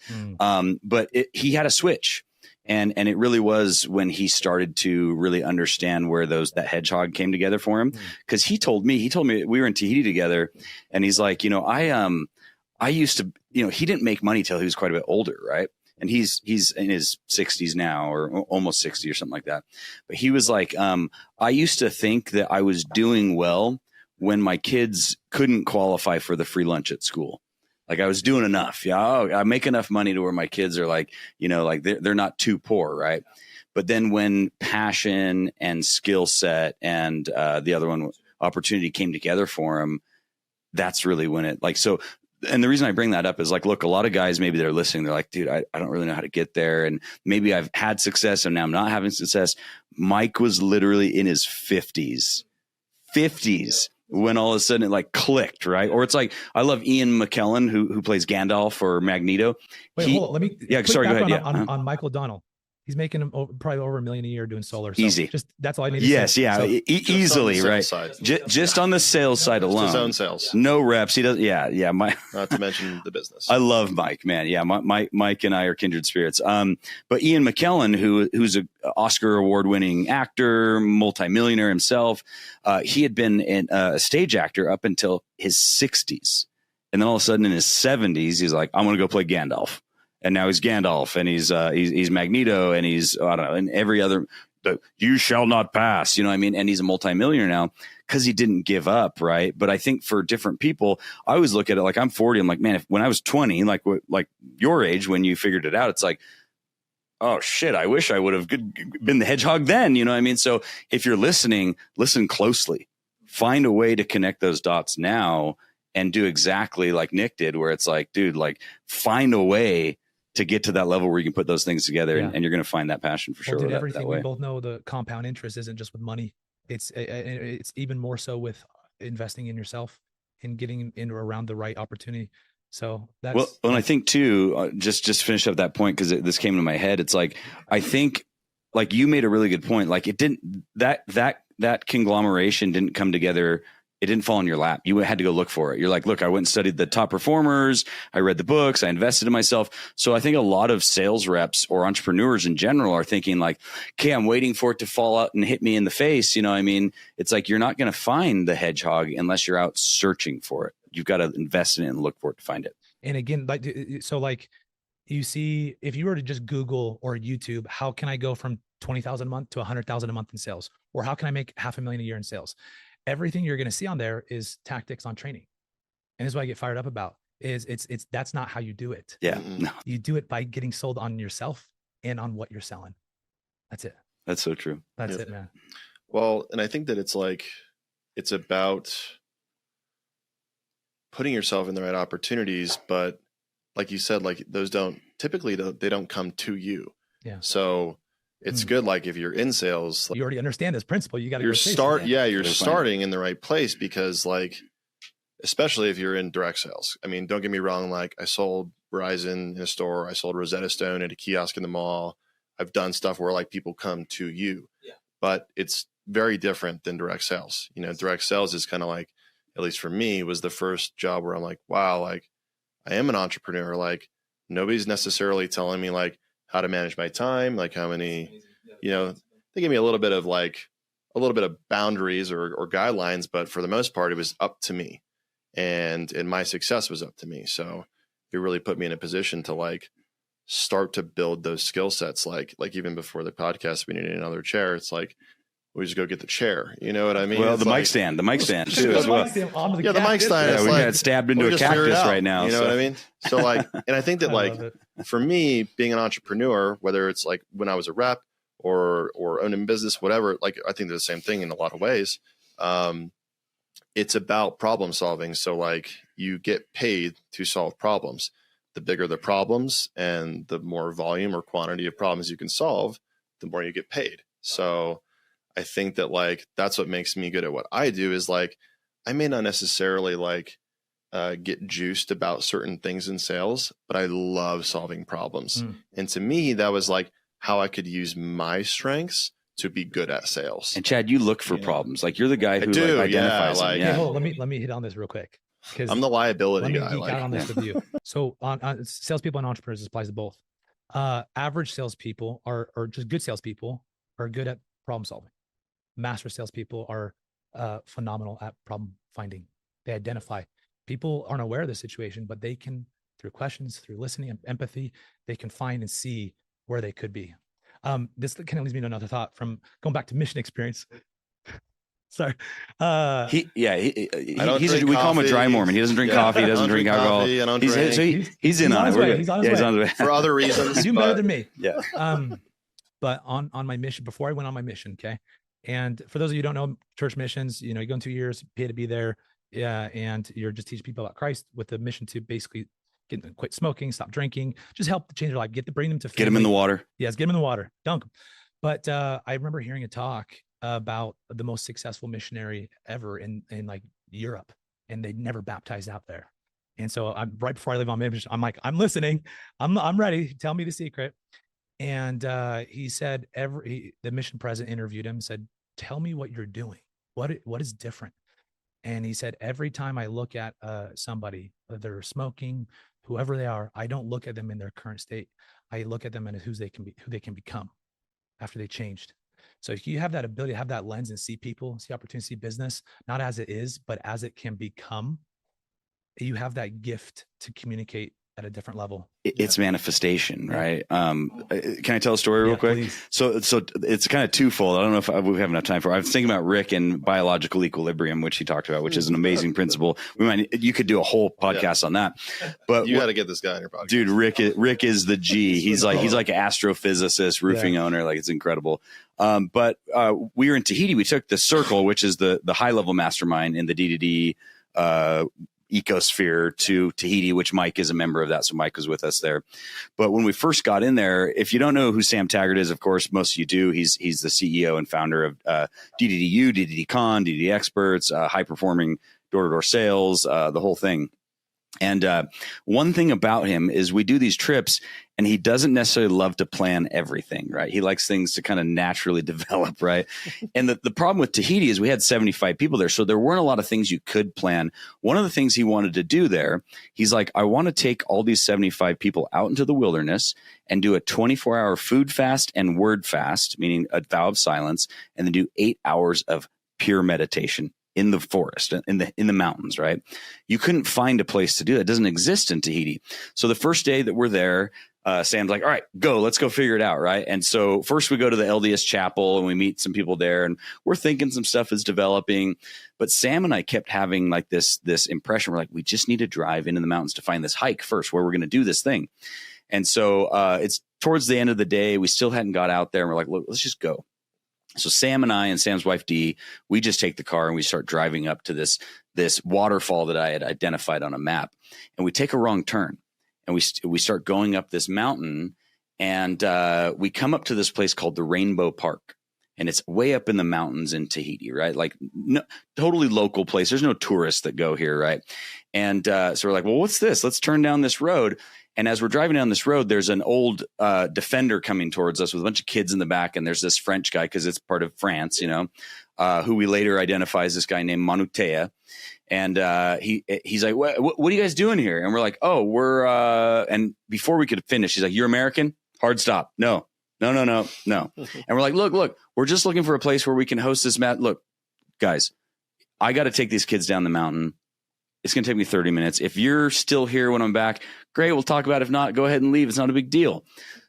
But he had a switch. And it really was when he started to really understand where that hedgehog came together for him. Cause he told me we were in Tahiti together and he's like, I used to, he didn't make money till he was quite a bit older. Right. And he's in his 60s now, or almost 60 or something like that. But he was like, I used to think that I was doing well when my kids couldn't qualify for the free lunch at school. Like I was doing enough. Yeah. I make enough money to where my kids are like, like they're not too poor. Right. But then when passion and skill set and the other one, opportunity, came together for him, that's really when it so. And the reason I bring that up is like, look, a lot of guys, maybe they're listening. They're like, dude, I don't really know how to get there. And maybe I've had success and now I'm not having success. Mike was literally in his 50s when all of a sudden it like clicked, right? Or it's like, I love Ian McKellen, who plays Gandalf or Magneto. Wait, hold on. Let me. Yeah, sorry, go ahead. Yeah. On Michael O'Donnell. He's making probably over $1 million a year doing solar. So easy. Just that's all I need to say. Yeah. So, easily, right? Just on the sales side alone. His own sales. No reps. He does. Yeah. Not to mention the business. I love Mike, man. Yeah. Mike and I are kindred spirits. But Ian McKellen, who's an Oscar award-winning actor, multimillionaire himself, he had been a stage actor up until his 60s. And then all of a sudden in his 70s, he's like, I'm going to go play Gandalf. And now he's Gandalf and he's Magneto and he's, I don't know, and every other, you shall not pass, you know what I mean? And he's a multimillionaire now because he didn't give up. Right. But I think for different people, I always look at it like I'm 40. I'm like, man, when I was 20, like your age, when you figured it out, it's like, oh shit, I wish I would have been the hedgehog then. You know what I mean? So if you're listening, listen closely, find a way to connect those dots now and do exactly like Nick did, where it's like, dude, like find a way to get to that level where you can put those things together and you're going to find that passion for sure. Dude, everything we both know, the compound interest isn't just with money. It's even more so with investing in yourself and getting into around the right opportunity. So that's well, and I think too, just finish up that point, because this came into my head. It's like, I think like you made a really good point. Like it didn't, that conglomeration didn't come together. It didn't fall in your lap. You had to go look for it. You're like, look, I went and studied the top performers. I read the books. I invested in myself. So I think a lot of sales reps or entrepreneurs in general are thinking like, okay, I'm waiting for it to fall out and hit me in the face. You know what I mean? It's like, you're not going to find the hedgehog unless you're out searching for it. You've got to invest in it and look for it to find it. And again, like you see, if you were to just Google or YouTube, how can I go from 20,000 a month to 100,000 a month in sales? Or how can I make $500,000 a year in sales? Everything you're going to see on there is tactics on training. And this is what I get fired up about is that's not how you do it. Yeah. No. You do it by getting sold on yourself and on what you're selling. That's it. That's so true. That's it, man. Well, and I think that it's about putting yourself in the right opportunities, but like you said, like those typically come to you. Yeah. So it's good. Like if you're in sales, you already understand this principle. You got to you're starting in the right place, because like, especially if you're in direct sales. I mean, don't get me wrong. Like I sold Verizon in a store. I sold Rosetta Stone at a kiosk in the mall. I've done stuff where like people come to you, but it's very different than direct sales. You know, direct sales is kind of like, at least for me, was the first job where I'm like, wow, like I am an entrepreneur. Like nobody's necessarily telling me like how to manage my time, like how many, you know, they gave me a little bit of boundaries or guidelines, but for the most part, it was up to me, and my success was up to me. So it really put me in a position to like start to build those skill sets. Like even before the podcast, we needed another chair. It's like, we just go get the chair. You know what I mean? Well, the mic stand too as well. Yeah, the mic stand. Yeah, we got stabbed into a cactus right now. You know what I mean? So like, and I think that like for me, being an entrepreneur, whether it's like when I was a rep or owning business, whatever, like I think they're the same thing in a lot of ways. It's about problem solving. So like you get paid to solve problems. The bigger the problems and the more volume or quantity of problems you can solve, the more you get paid. So I think that like, that's what makes me good at what I do, is like, I may not necessarily like get juiced about certain things in sales, but I love solving problems. And to me, that was like, how I could use my strengths to be good at sales. And Chad, you look for problems. Like you're the guy who identifies them. Yeah. Hold on, let me hit on this real quick. I'm the liability guy. Let me geek out on this with you. So on salespeople and entrepreneurs, this applies to both. Average salespeople or just good salespeople are good at problem solving. Master salespeople are phenomenal at problem finding. They identify. People aren't aware of the situation, but they can, through questions, through listening and empathy, they can find and see where they could be. This kind of leads me to another thought from going back to mission experience. Sorry. We call him a dry Mormon. He doesn't drink coffee. He doesn't drink alcohol. He's in on it. He's on his way. For other reasons. He's doing better than me. Yeah. But on my mission, before I went on my mission, okay. And for those of you who don't know church missions, you go in 2 years, pay to be there. Yeah. And you're just teaching people about Christ with the mission to basically get them to quit smoking, stop drinking, just help change their life, bring them to family. Get them in the water. Yes. Get them in the water. Dunk them. But I remember hearing a talk about the most successful missionary ever in like Europe, and they'd never baptized out there. And so I'm right before I leave on my mission, I'm like, I'm listening. I'm ready. Tell me the secret. And he said, the mission president interviewed him, said, tell me what you're doing. What is different? And he said, every time I look at somebody, whether they're smoking, whoever they are, I don't look at them in their current state. I look at them and who they can become after they changed. So if you have that ability to have that lens and see people, see opportunity, see business, not as it is, but as it can become, you have that gift to communicate at a different level. It's manifestation, right? Can I tell a story real quick? Please. So it's kind of twofold. I don't know if we have enough time for it. I was thinking about Rick and biological equilibrium, which he talked about, which is an amazing principle. You could do a whole podcast on that. But you got to get this guy on your podcast. Dude, Rick is the G. He's like an astrophysicist, roofing owner. Like, it's incredible. But we were in Tahiti. We took the Circle, which is the high level mastermind in the D2D ecosphere, to Tahiti, which Mike is a member of that. So Mike was with us there. But when we first got in there, if you don't know who Sam Taggart is, of course, most of you do. He's the CEO and founder of DDDU, DDD Con, DDD Experts, high performing door-to-door sales, the whole thing. And one thing about him is we do these trips and he doesn't necessarily love to plan everything, right? He likes things to kind of naturally develop, right? And the problem with Tahiti is we had 75 people there. So there weren't a lot of things you could plan. One of the things he wanted to do there, he's like, I want to take all these 75 people out into the wilderness and do a 24-hour food fast and word fast, meaning a vow of silence, and then do 8 hours of pure meditation in the forest, in the mountains, right? You couldn't find a place to do that. It doesn't exist in Tahiti. So the first day that we're there, Sam's like, all right, let's go figure it out, right? And so first we go to the LDS chapel and we meet some people there and we're thinking some stuff is developing. But Sam and I kept having like this impression. We're like, we just need to drive into the mountains to find this hike first where we're going to do this thing. And so it's towards the end of the day. We still hadn't got out there and we're like, look, let's just go. So Sam and I and Sam's wife, Dee, we just take the car and we start driving up to this waterfall that I had identified on a map. And we take a wrong turn and we start going up this mountain and we come up to this place called the Rainbow Park. And it's way up in the mountains in Tahiti, right? Like totally local place. There's no tourists that go here, right? And so we're like, well, what's this? Let's turn down this road. And as we're driving down this road, there's an old Defender coming towards us with a bunch of kids in the back. And there's this French guy, because it's part of France, who we later identify as this guy named Manutea. And he's like, what are you guys doing here? And we're like, oh, we're and before we could finish, he's like, you're American? Hard stop. No. And we're like, look, we're just looking for a place where we can host this Look, guys, I got to take these kids down the mountain. It's going to take me 30 minutes. If you're still here when I'm back, great. We'll talk about it. If not, go ahead and leave. It's not a big deal.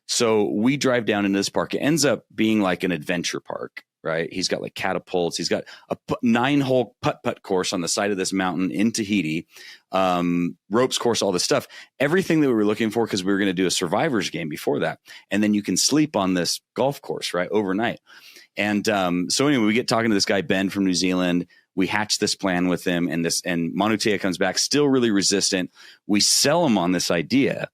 So we drive down into this park. It ends up being like an adventure park, right? He's got like catapults. He's got a 9-hole putt-putt course on the side of this mountain in Tahiti, ropes course, all this stuff. Everything that we were looking for, because we were going to do a survivor's game before that. And then you can sleep on this golf course, right, overnight. And so anyway, we get talking to this guy, Ben from New Zealand. We hatch this plan with him, and Manutea comes back still really resistant. We sell him on this idea,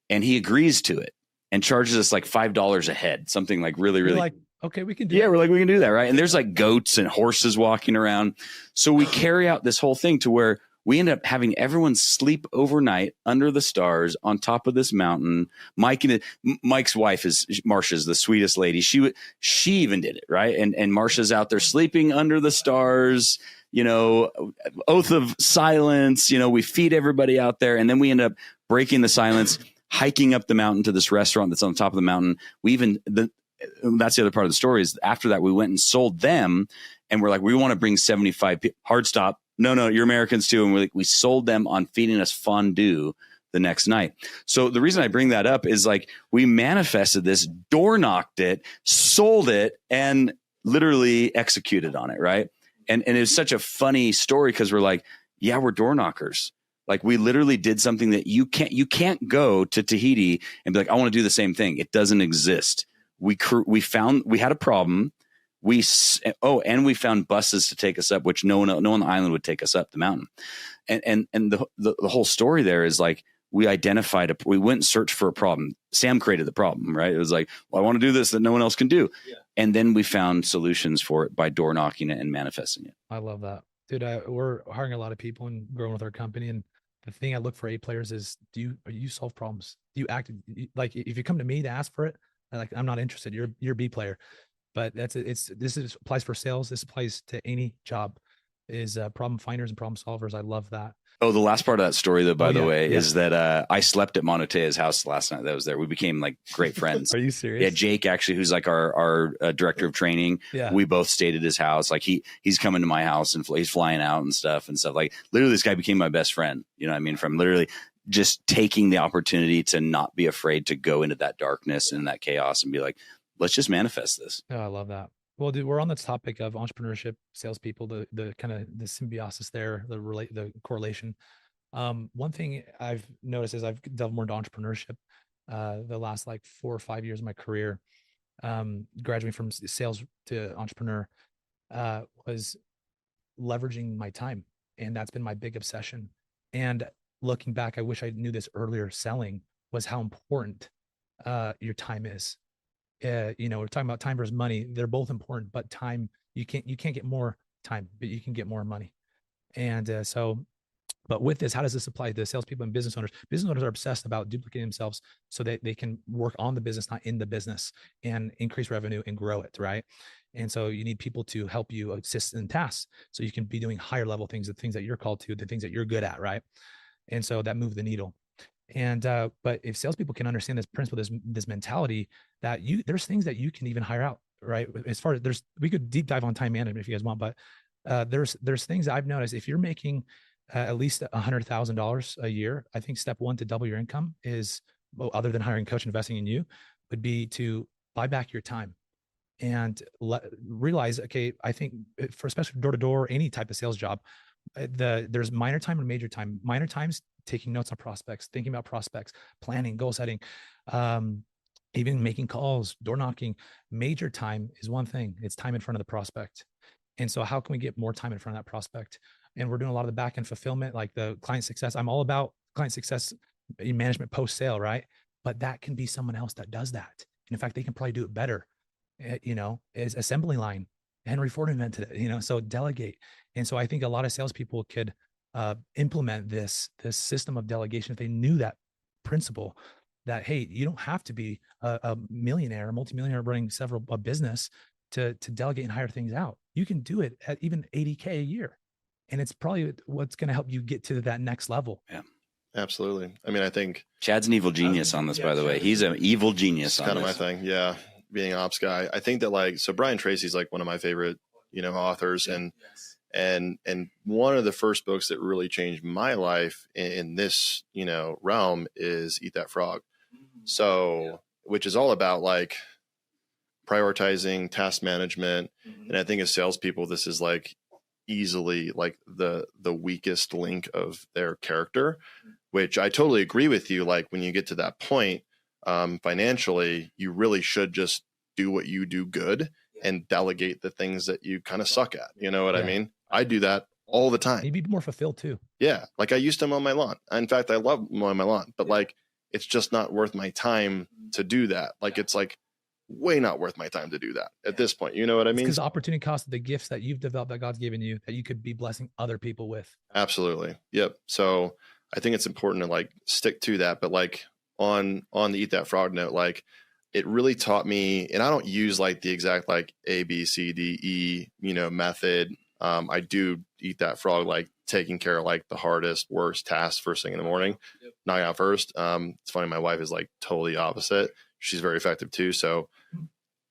and he agrees to it and charges us like $5 a head, something like really, really. We're like, okay, we can do. Yeah, we're like, we can do that, right? And there's like goats and horses walking around. So we carry out this whole thing to where We ended up having everyone sleep overnight under the stars on top of this mountain. Mike's wife is Marsha's the sweetest lady. She even did it, right? And Marsha's out there sleeping under the stars, oath of silence. We feed everybody out there, and then we end up breaking the silence, hiking up the mountain to this restaurant that's on the top of the mountain. That's the other part of the story is after that, we went and sold them, and we're like, we want to bring 75 people. Hard stop. No, you're Americans too. And we sold them on feeding us fondue the next night. So the reason I bring that up is like, we manifested this, door knocked it, sold it, and literally executed on it. Right. And it's such a funny story because we're like, yeah, we're door knockers. Like we literally did something that you can't go to Tahiti and be like, I want to do the same thing. It doesn't exist. We had a problem. And we found buses to take us up, which no one on the island would take us up the mountain. And the whole story there is like, we went and searched for a problem. Sam created the problem, right? It was like, well, I want to do this that no one else can do. Yeah. And then we found solutions for it by door knocking it and manifesting it. I love that. Dude, we're hiring a lot of people and growing with our company. And the thing I look for A players is, do you solve problems? Do you act like, if you come to me to ask for it, I'm not interested. You're a B player. But this applies for sales. This applies to any job, is problem finders and problem solvers. I love that. Oh, the last part of that story, though, by the way, is that I slept at Monotea's house last night that I was there. We became like great friends. Are you serious? Yeah, Jake, actually, who's like our director of training. Yeah. We both stayed at his house. Like he's coming to my house and he's flying out and stuff. Like literally, this guy became my best friend. You know what I mean? From literally just taking the opportunity to not be afraid to go into that darkness and that chaos and be like, let's just manifest this. Oh, I love that. Well, dude, we're on this topic of entrepreneurship, salespeople, the kind of the symbiosis there, the correlation. One thing I've noticed is I've delved more into entrepreneurship the last like 4 or 5 years of my career, graduating from sales to entrepreneur, was leveraging my time. And that's been my big obsession. And looking back, I wish I knew this earlier. Selling was how important your time is. We're talking about time versus money. They're both important, but time, you can't get more time, but you can get more money. And but with this, how does this apply to salespeople and business owners? Business owners are obsessed about duplicating themselves so that they can work on the business, not in the business, and increase revenue and grow it, right? And so you need people to help you assist in tasks so you can be doing higher level things, the things that you're called to, the things that you're good at, right? And so that move the needle. And but if salespeople can understand this principle, this mentality, that there's things that you can even hire out, right? As far as we could deep dive on time management if you guys want, but there's things I've noticed. If you're making at least $100,000 a year, I think step one to double your income is, well, other than hiring a coach, investing in you, would be to buy back your time and realize, okay, I think for especially door to door, any type of sales job, there's minor time and major time. Minor times, taking notes on prospects, thinking about prospects, planning, goal setting, even making calls, door knocking. Major time is one thing. It's time in front of the prospect. And so how can we get more time in front of that prospect? And we're doing a lot of the back end fulfillment, like the client success. I'm all about client success management post sale, right? But that can be someone else that does that. And in fact, they can probably do it better. Is assembly line. Henry Ford invented it, so delegate. And so I think a lot of salespeople could implement this system of delegation if they knew that principle, that, hey, you don't have to be a millionaire, a multimillionaire running a business to delegate and hire things out. You can do it at even $80K a year. And it's probably what's going to help you get to that next level. Yeah, absolutely. I mean, I think Chad's an evil genius on this, by the way. He's an evil genius on this. Kind of my thing. Yeah. Being an ops guy. I think that so Brian Tracy's like one of my favorite, authors. And one of the first books that really changed my life in this, realm is Eat That Frog. So, which is all about like prioritizing, task management. And I think as salespeople, this is like easily like the weakest link of their character, which I totally agree with you. Like when you get to that point, financially, you really should just do what you do good and delegate the things that you kind of suck at. You know what I mean? I do that all the time. You'd be more fulfilled too. Yeah. Like I used to mow my lawn. In fact, I love mowing my lawn, but like, it's just not worth my time to do that. Like, it's like way not worth my time to do that at this point. You know what I mean? Because opportunity cost of the gifts that you've developed that God's given you that you could be blessing other people with. Absolutely. Yep. So I think it's important to like stick to that. But like on the Eat That Frog note, like it really taught me, and I don't use like the exact like A, B, C, D, E, you know, method. I do eat that frog, like taking care of like the hardest, worst tasks first thing in the morning, knocking out first. It's funny. My wife is like totally opposite. She's very effective too. So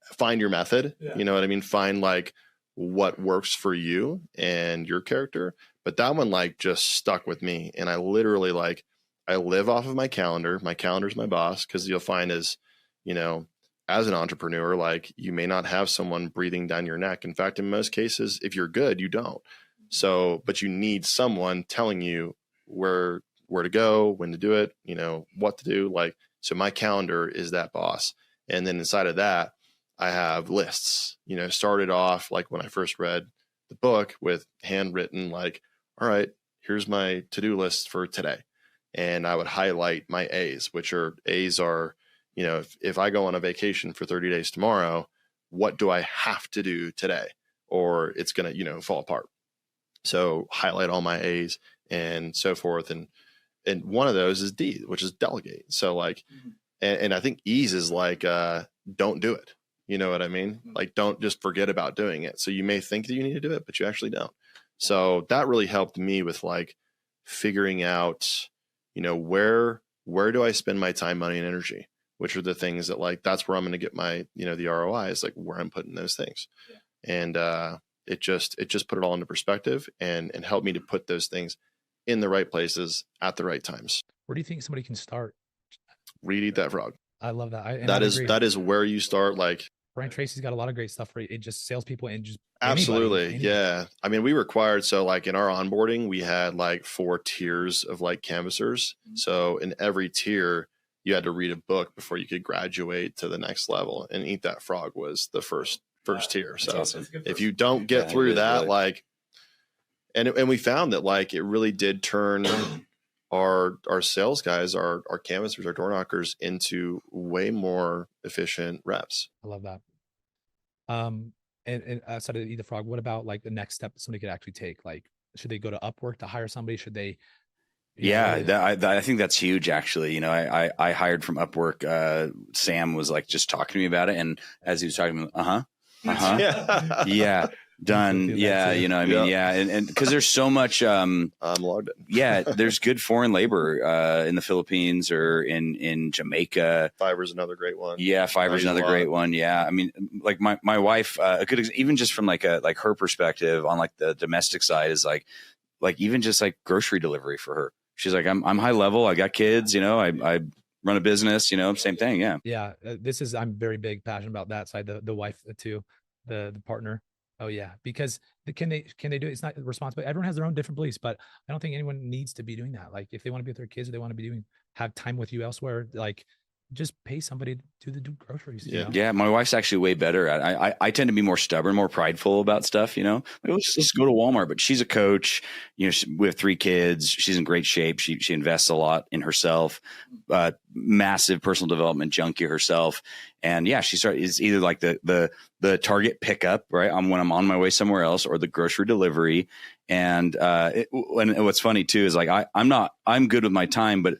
find your method, you know what I mean? Find like what works for you and your character. But that one like just stuck with me. And I literally like, I live off of my calendar. My calendar is my boss. Cause you'll find is, you know, as an entrepreneur, like you may not have someone breathing down your neck. In fact, in most cases, if you're good, you don't. So, but you need someone telling you where to go, when to do it, you know, what to do. Like, so my calendar is that boss. And then inside of that, I have lists, you know, started off like when I first read the book with handwritten, like, all right, here's my to-do list for today. And I would highlight my A's, which are A's are, you know, if I go on a vacation for 30 days tomorrow, what do I have to do today? Or it's going to, you know, fall apart. So highlight all my A's and so forth. And one of those is D, which is delegate. So like, and I think E's is like, don't do it. You know what I mean? Like, don't just forget about doing it. So you may think that you need to do it, but you actually don't. So that really helped me with like figuring out, you know, where do I spend my time, money, and energy? Which are the things that like, that's where I'm going to get my, you know, the ROI is like where I'm putting those things. And it just put it all into perspective and helped me to put those things in the right places at the right times. Where do you think somebody can start? Read Eat That Frog. I love that. That is where you start. Like Brian Tracy's got a lot of great stuff for it. Just salespeople and just absolutely. Anybody. Yeah. I mean, we required, so like in our onboarding, we had like 4 tiers of like canvassers. So in every tier, you had to read a book before you could graduate to the next level. And Eat That Frog was the first tier. So awesome. If you don't get through that, really, like, and we found that like, it really did turn our sales guys, our canvassers, our door knockers into way more efficient reps. I love that. And outside of Eat the Frog, what about like the next step that somebody could actually take? Like, should they go to Upwork to hire somebody? Should they? I think that's huge, actually. You know, I hired from Upwork. Sam was like just talking to me about it. And as he was talking, yeah, done. Yeah. You know, I mean, yeah. And because there's so much, I'm logged in. Yeah. There's good foreign labor, in the Philippines or in Jamaica. Fiverr's another great one. Yeah. Fiverr's another great one. Yeah. I mean, like my wife, even just from like her perspective on like the domestic side is like even just like grocery delivery for her. She's like, I'm high level. I got kids, you know, I run a business, you know, same thing. Yeah. Yeah. I'm very big passionate about that side. The wife too, the partner. Oh yeah. Because can they do it? It's not responsible. Everyone has their own different beliefs, but I don't think anyone needs to be doing that. Like if they want to be with their kids or they want to have time with you elsewhere, like just pay somebody to do groceries. Yeah. You know? Yeah. My wife's actually way better. I tend to be more stubborn, more prideful about stuff, you know, let's just go to Walmart, but she's a coach, you know, we have 3 kids. She's in great shape. She invests a lot in herself, massive personal development junkie herself. And yeah, is either like the Target pickup, right? When I'm on my way somewhere else, or the grocery delivery. And what's funny too, is like, I'm good with my time, but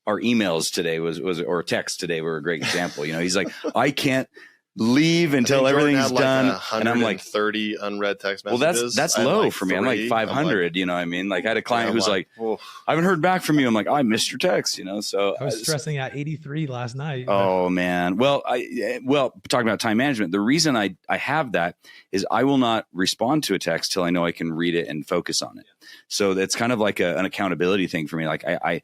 our emails today or text today were a great example. You know, he's like, I can't leave until everything's done. And I'm like 30 unread text messages. Well, that's low like for me. I'm like 500, you know what I mean? Like I had a client who's like, I haven't heard back from you. I'm like, I missed your text, you know? So I was stressing at 83 last night. Oh man. Well, talking about time management, the reason I have that is I will not respond to a text till I know I can read it and focus on it. So that's kind of like an accountability thing for me. Like I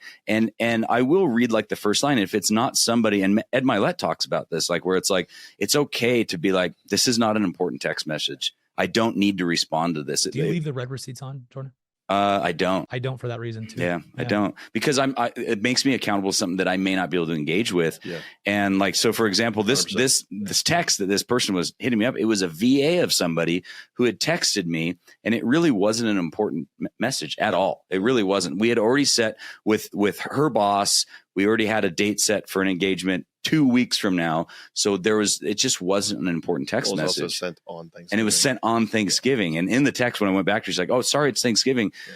will read like the first line. If it's not somebody, and Ed Milet talks about this, like where it's like, it's okay to be like, this is not an important text message. I don't need to respond to this. Do you leave the read receipts on, Jordan? I don't. I don't for that reason too. Yeah, I don't, because it makes me accountable to something that I may not be able to engage with. Yeah. And like, so for example, this text that this person was hitting me up, it was a VA of somebody who had texted me, and it really wasn't an important message at all. It really wasn't. We had already set with her boss, We already had a date set for an engagement 2 weeks from now. So it just wasn't an important text message. Also sent on Thanksgiving. And it was sent on Thanksgiving. And in the text, when I went back to her, she's like, "Oh, sorry, it's Thanksgiving." Yeah.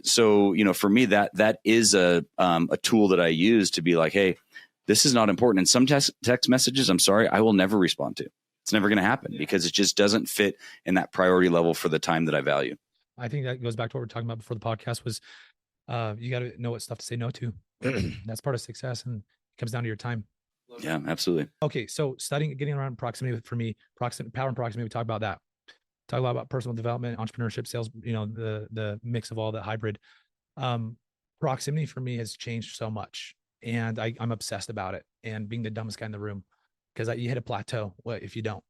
So, you know, for me, that is a tool that I use to be like, hey, this is not important. And some text messages, I'm sorry, I will never respond to. It's never going to happen because it just doesn't fit in that priority level for the time that I value. I think that goes back to what we were talking about before the podcast was you got to know what stuff to say no to. That's part of success, and it comes down to your time. Yeah, absolutely. Okay, so getting around proximity for me, power and proximity, we talk about that. Talk a lot about personal development, entrepreneurship, sales, you know, the mix of all that hybrid. Proximity for me has changed so much, and I'm obsessed about it, and being the dumbest guy in the room, because you hit a plateau if you don't.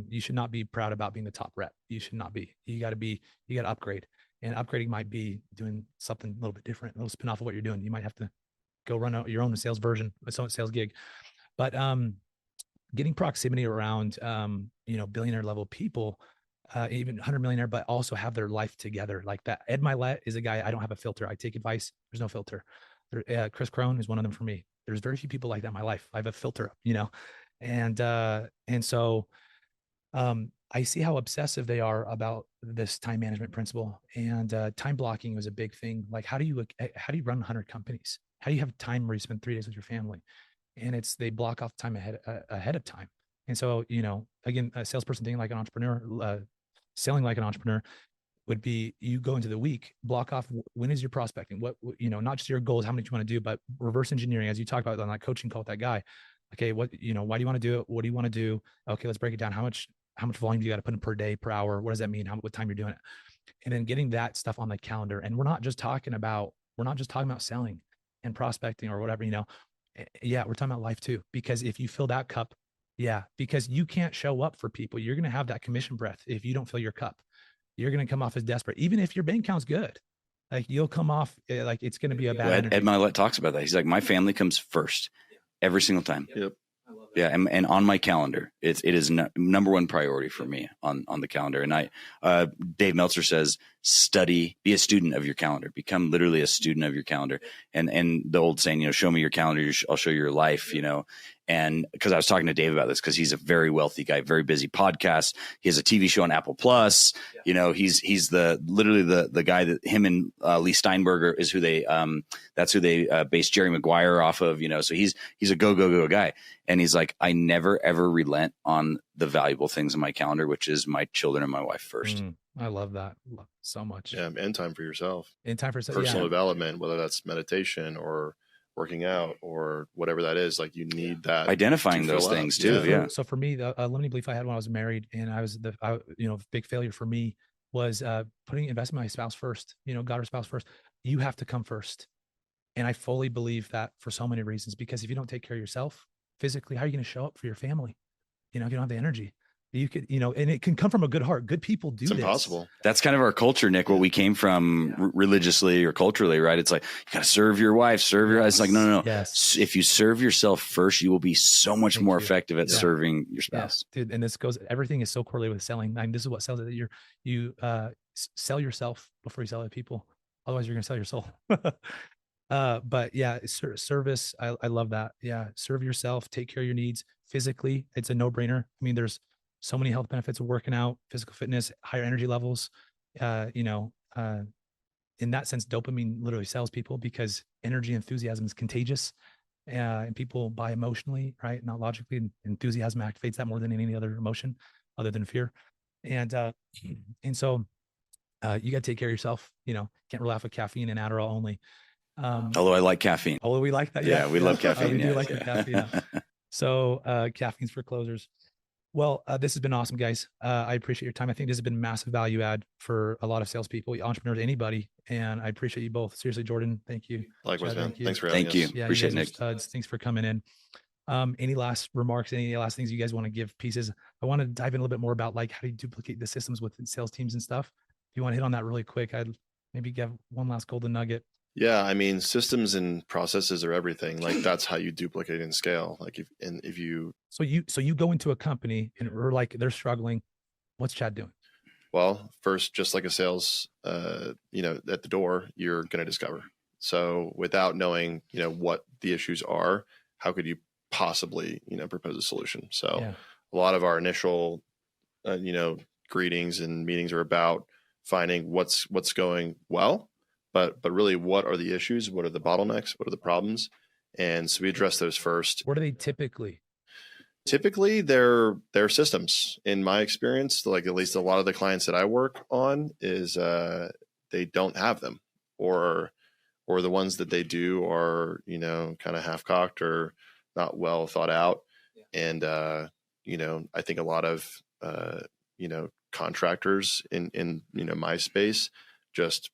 You should not be proud about being the top rep. You should not be. You got to upgrade. And upgrading might be doing something a little bit different, a little spin off of what you're doing. You might have to go run out your own sales version, sales gig. But getting proximity around, you know, billionaire level people, even 100 millionaire, but also have their life together like that. Ed Milet is a guy, I don't have a filter. I take advice. There's no filter. Chris Crone is one of them for me. There's very few people like that in my life. I have a filter, you know, and so I see how obsessive they are about this time management principle, and time blocking was a big thing. Like, how do you run 100 companies? How do you have time where you spend 3 days with your family? And they block off time ahead of time. And so, you know, again, a salesperson thinking like an entrepreneur, selling like an entrepreneur would be, you go into the week, block off, when is your prospecting? What, you know, not just your goals, how many you want to do, but reverse engineering, as you talked about on that coaching call with that guy. Okay, what, you know, why do you want to do it? What do you want to do? Okay, let's break it down. How much volume do you got to put in per day, per hour? What does that mean? What time you're doing it? And then getting that stuff on the calendar. And we're not just talking about selling and prospecting or whatever, you know. Yeah, we're talking about life too, because if you fill that cup, because you can't show up for people. You're going to have that commission breath. If you don't fill your cup, you're going to come off as desperate. Even if your bank account's good, like you'll come off like it's going to be a bad energy. Ed Milet talks about that. He's like, my family comes first every single time. Yep. Yeah, and on my calendar, it is number one priority for me on the calendar. And Dave Meltzer says, be a student of your calendar, become literally a student of your calendar. And the old saying, you know, show me your calendar, I'll show you your life, you know. And because I was talking to Dave about this, because he's a very wealthy guy, very busy podcast. He has a TV show on Apple Plus. Yeah. You know, he's literally the guy that him and Lee Steinberger is who that's who they based Jerry Maguire off of, you know. So he's a go guy. And he's like, I never, ever relent on the valuable things in my calendar, which is my children and my wife first. I love that so much. Yeah. And time for yourself. Personal development, whether that's meditation or working out or whatever that is, like you need that, identifying those things too. Yeah. So for me, the limiting belief I had when I was married, and I was big failure for me was investing my spouse first, you know, God or spouse first. You have to come first. And I fully believe that for so many reasons, because if you don't take care of yourself physically, how are you going to show up for your family? You know, if you don't have the energy. You could, you know, and it can come from a good heart. Good people do this. It's impossible. That's kind of our culture, Nick, what we came from religiously or culturally, right? It's like, you got to serve your wife, It's like, no. Yes. If you serve yourself first, you will be so much more effective at serving your spouse. Yeah. Dude, and everything is so correlated with selling. I mean, this is what sells it. You sell yourself before you sell other people. Otherwise you're going to sell your soul. But yeah, service. I love that. Yeah. Serve yourself, take care of your needs physically. It's a no-brainer. I mean, there's so many health benefits of working out, physical fitness, higher energy levels. In that sense, dopamine literally sells people because energy enthusiasm is contagious, and people buy emotionally, right? Not logically. And enthusiasm activates that more than any other emotion other than fear. And so you got to take care of yourself. You know, can't rely off of caffeine and Adderall only. Although I like caffeine. Although we like that. Yeah, we love caffeine. We do like the caffeine. So caffeine's for closers. Well, this has been awesome, guys. I appreciate your time. I think this has been massive value add for a lot of salespeople, entrepreneurs, anybody. And I appreciate you both. Seriously, Jordan, thank you. Likewise, Chad, man. Thanks for having us. Thank you. Appreciate it, Nick. Thanks for coming in. Any last remarks, any last things you guys want to give pieces? I want to dive in a little bit more about like how do you duplicate the systems within sales teams and stuff. If you want to hit on that really quick, I'd maybe give one last golden nugget. Yeah, I mean, systems and processes are everything. Like that's how you duplicate and scale. Like if you so you go into a company and we're like they're struggling. What's Chad doing? Well, first, just like a sales, at the door, you're going to discover. So without knowing, what the issues are, how could you possibly, propose a solution? So a lot of our initial, greetings and meetings are about finding what's going well, but really what are the issues? What are the bottlenecks? What are the problems? And so we address those first. What are they typically? Typically they're systems. In my experience, like at least a lot of the clients that I work on is they don't have them, or the ones that they do are, kind of half-cocked or not well thought out. And, I think a lot of, contractors in my space just,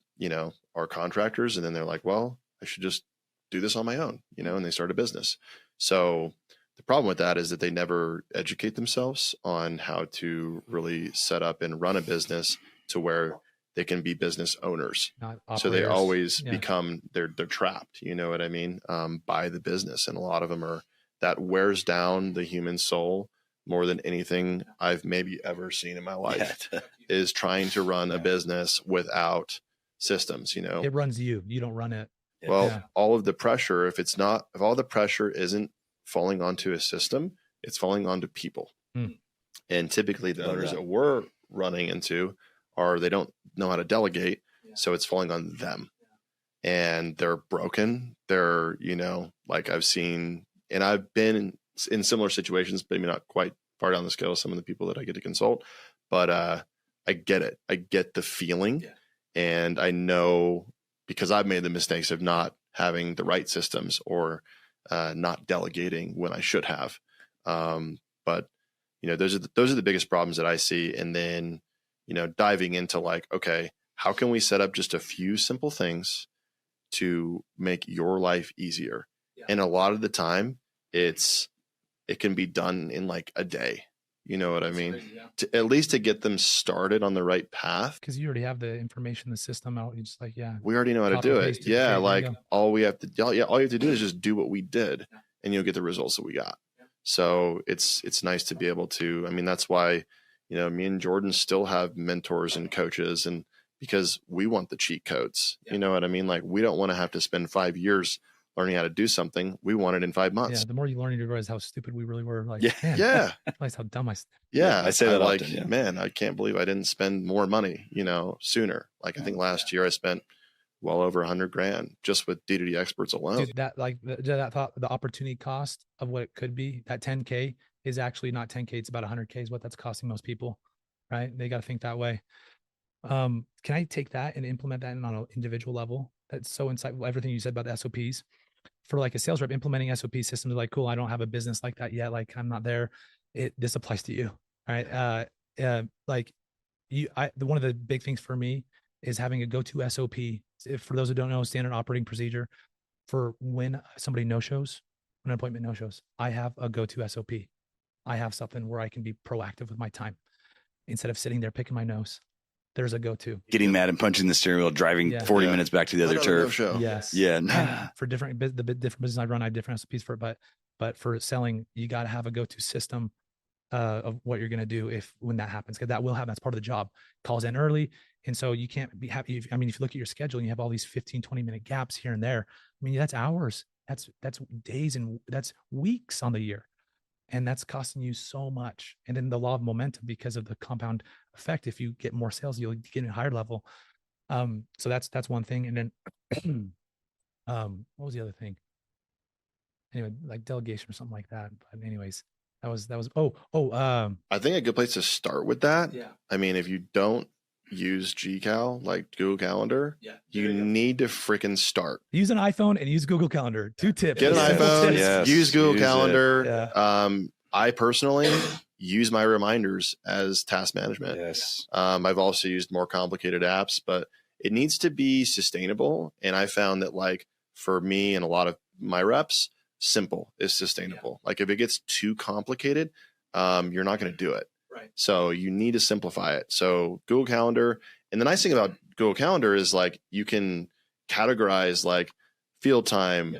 are contractors. And then they're like, well, I should just do this on my own, and they start a business. So the problem with that is that they never educate themselves on how to really set up and run a business to where they can be business owners. So they always become, they're trapped, you know what I mean? By the business. And a lot of them that wears down the human soul more than anything I've maybe ever seen in my life is trying to run a business without systems, It runs you don't run it. Well, all of the pressure, if all the pressure isn't falling onto a system, it's falling onto people. And typically the owners that we're running into they don't know how to delegate. So it's falling on them, and they're broken. They're, like I've seen, and I've been in similar situations, maybe not quite far down the scale, some of the people that I get to consult, but I get it. I get the feeling, and I know because I've made the mistakes of not having the right systems or not delegating when I should have. But those are the biggest problems that I see. And then, diving into like, okay, how can we set up just a few simple things to make your life easier? And a lot of the time it can be done in like a day. You know what I mean? At least to get them started on the right path. Because you already have the information, the system out. You just like, we already know how to do it. Yeah. Like all you have to do is just do what we did and you'll get the results that we got. So it's nice to be able to, that's why, me and Jordan still have mentors and coaches, and because we want the cheat codes, you know what I mean? Like we don't want to have to spend 5 years learning how to do something. We want it in 5 months. Yeah. The more you learn, you realize how stupid we really were. Like, man, realize how dumb I say that often, man, I can't believe I didn't spend more money, sooner. Like I think last year I spent well over $100,000 just with D2D experts alone. Dude, that thought, the opportunity cost of what it could be, that 10K is actually not 10K. It's about 100K is what that's costing most people, right? They got to think that way. Can I take that and implement that on an individual level? That's so insightful. Everything you said about the SOPs for like a sales rep implementing SOP systems, like, cool, I don't have a business like that yet. Like I'm not there. This applies to you. All right. One of the big things for me is having a go-to SOP. For those who don't know, standard operating procedure for when somebody no-shows, when an appointment no-shows, I have a go-to SOP. I have something where I can be proactive with my time instead of sitting there picking my nose. There's a go-to. Getting mad and punching the steering wheel, driving 40 minutes back to the other turf. Yes. Yeah. For the different business I run, I have different SOPs for it, but for selling, you got to have a go-to system of what you're going to do when that happens, because that will happen. That's part of the job. Calls in early. And so you can't be happy. If you look at your schedule and you have all these 15, 20-minute gaps here and there, that's hours, that's days, and that's weeks on the year. And that's costing you so much. And then the law of momentum, because of the compound effect, if you get more sales, you'll get in a higher level. So that's one thing. And then, what was the other thing? Anyway, like delegation or something like that. But anyways, that was, I think a good place to start with that. Yeah. If you don't use GCal, like Google Calendar, you need to freaking start. Use an iPhone and use Google Calendar. 2 tips. Get an iPhone, use Google Calendar. Yeah. I personally use my reminders as task management. Yes. I've also used more complicated apps, but it needs to be sustainable. And I found that, like, for me and a lot of my reps, simple is sustainable. Yeah. Like if it gets too complicated, you're not going to do it. Right. So you need to simplify it. So Google Calendar. And the nice thing about Google Calendar is like you can categorize like field time,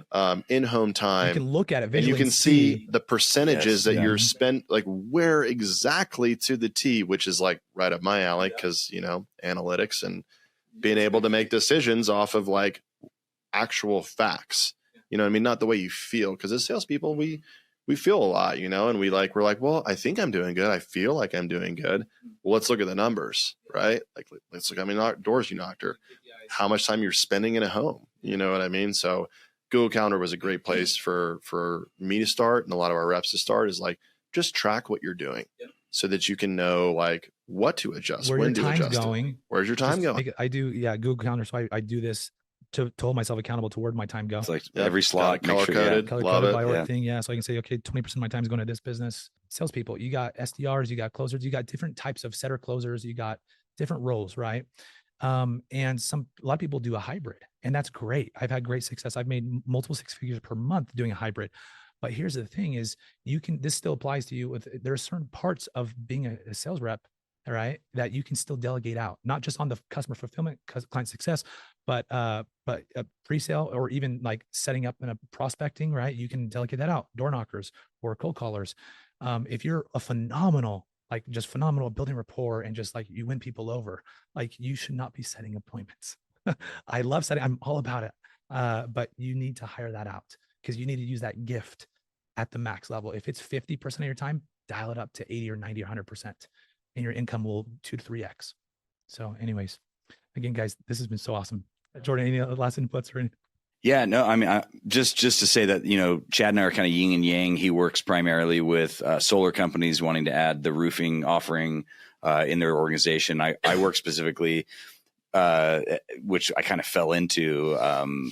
in-home time. You can look at it visually. And you can see the percentages that you're spent, like where exactly to the T, which is like right up my alley because, analytics and being able to make decisions off of like actual facts. You know what I mean? Not the way you feel. Because as salespeople, we feel a lot, you know, and we're like, well, I think I'm doing good. I feel like I'm doing good. Well, let's look at the numbers, right? Like, let's look how many doors you knocked, or how much time you're spending in a home. You know what I mean? So Google Calendar was a great place for me to start, and a lot of our reps to start, is like, just track what you're doing so that you can know like what to adjust, where when your to time's adjust going. it. Where's your time going? I do, Google Calendar. So I do this to hold myself accountable to where my time go. It's like every slot, color coded, color coded by org thing. Yeah. So I can say, okay, 20% of my time is going to this business. Salespeople, you got SDRs, you got closers, you got different types of setter closers, you got different roles, right? And a lot of people do a hybrid, and that's great. I've had great success. I've made multiple 6 figures per month doing a hybrid. But here's the thing is, this still applies to you. There are certain parts of being a sales rep, all right, that you can still delegate out, not just on the customer fulfillment, client success, but pre-sale, or even like setting up in a prospecting, right? You can delegate that out, door knockers or cold callers. If you're phenomenal at building rapport and just like you win people over, like you should not be setting appointments. I love setting, I'm all about it. But you need to hire that out, because you need to use that gift at the max level. If it's 50% of your time, dial it up to 80 or 90 or 100%, and your income will 2 to 3x. So anyways, again, guys, this has been so awesome. Jordan, any last inputs or anything? Yeah, no, I mean, just to say that, you know, Chad and I are kind of yin and yang. He works primarily with solar companies wanting to add the roofing offering in their organization. I work specifically, which I kind of fell into,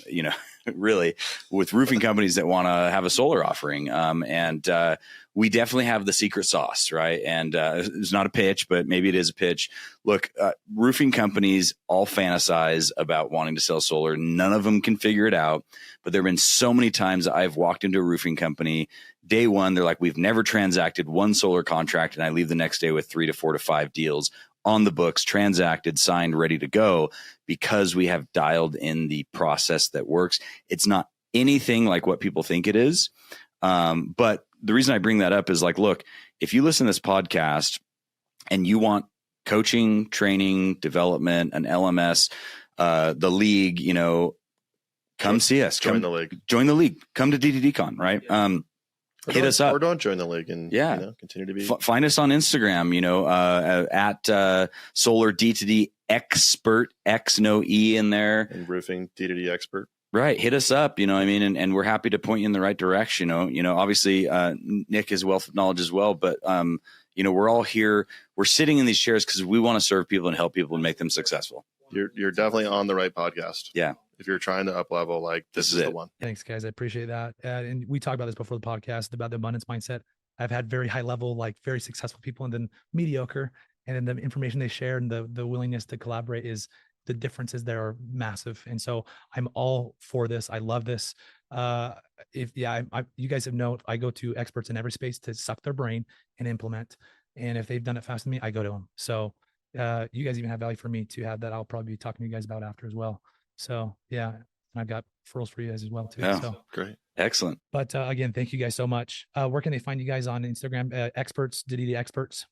you know, really with roofing companies that want to have a solar offering. And we definitely have the secret sauce, right? And it's not a pitch, but maybe it is a pitch. Look, roofing companies all fantasize about wanting to sell solar. None of them can figure it out. But there have been so many times I've walked into a roofing company. Day one, they're like, we've never transacted one solar contract. And I leave the next day with 3 to 4 to 5 deals on the books, transacted, signed, ready to go, because we have dialed in the process that works. It's not anything like what people think it is. But the reason I bring that up is like, look, if you listen to this podcast and you want coaching, training, development, an LMS, the league, you know, come see us. Join the league. Join the league. Come to DDDCon, right? Hit us up, or don't join the league, and you know, continue to be. Find us on Instagram, you know, at Solar D2D Expert, X no E in there, and roofing D2D Expert. Right, hit us up, you know what I mean, and we're happy to point you in the right direction. You know, obviously Nick has wealth of knowledge as well, but you know, we're all here. We're sitting in these chairs because we want to serve people and help people and make them successful. You're definitely on the right podcast. Yeah. If you're trying to up level, like this is the one. Thanks, guys. I appreciate that. And we talked about this before the podcast about the abundance mindset. I've had very high level, like very successful people, and then mediocre. And then the information they share and the willingness to collaborate, is the differences there are massive. And so I'm all for this. I love this. You guys have known, I go to experts in every space to suck their brain and implement. And if they've done it faster than me, I go to them. So you guys even have value for me to have that I'll probably be talking to you guys about after as well. So yeah, and I've got referrals for you guys as well too. Yeah, so great. Excellent. But again, thank you guys so much. Where can they find you guys on Instagram? Experts, DD Experts.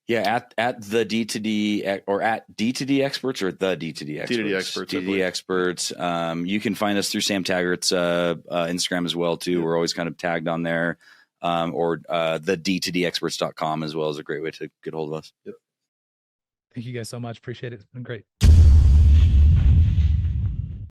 Yeah, at the D2D, or at D2D Experts, or the D2D Experts. D2D Experts. D2D Experts. You can find us through Sam Taggart's Instagram as well too. We're always kind of tagged on there. Or the D2DExperts.com as well is a great way to get hold of us. Yep. Thank you guys so much. Appreciate it. It's been great.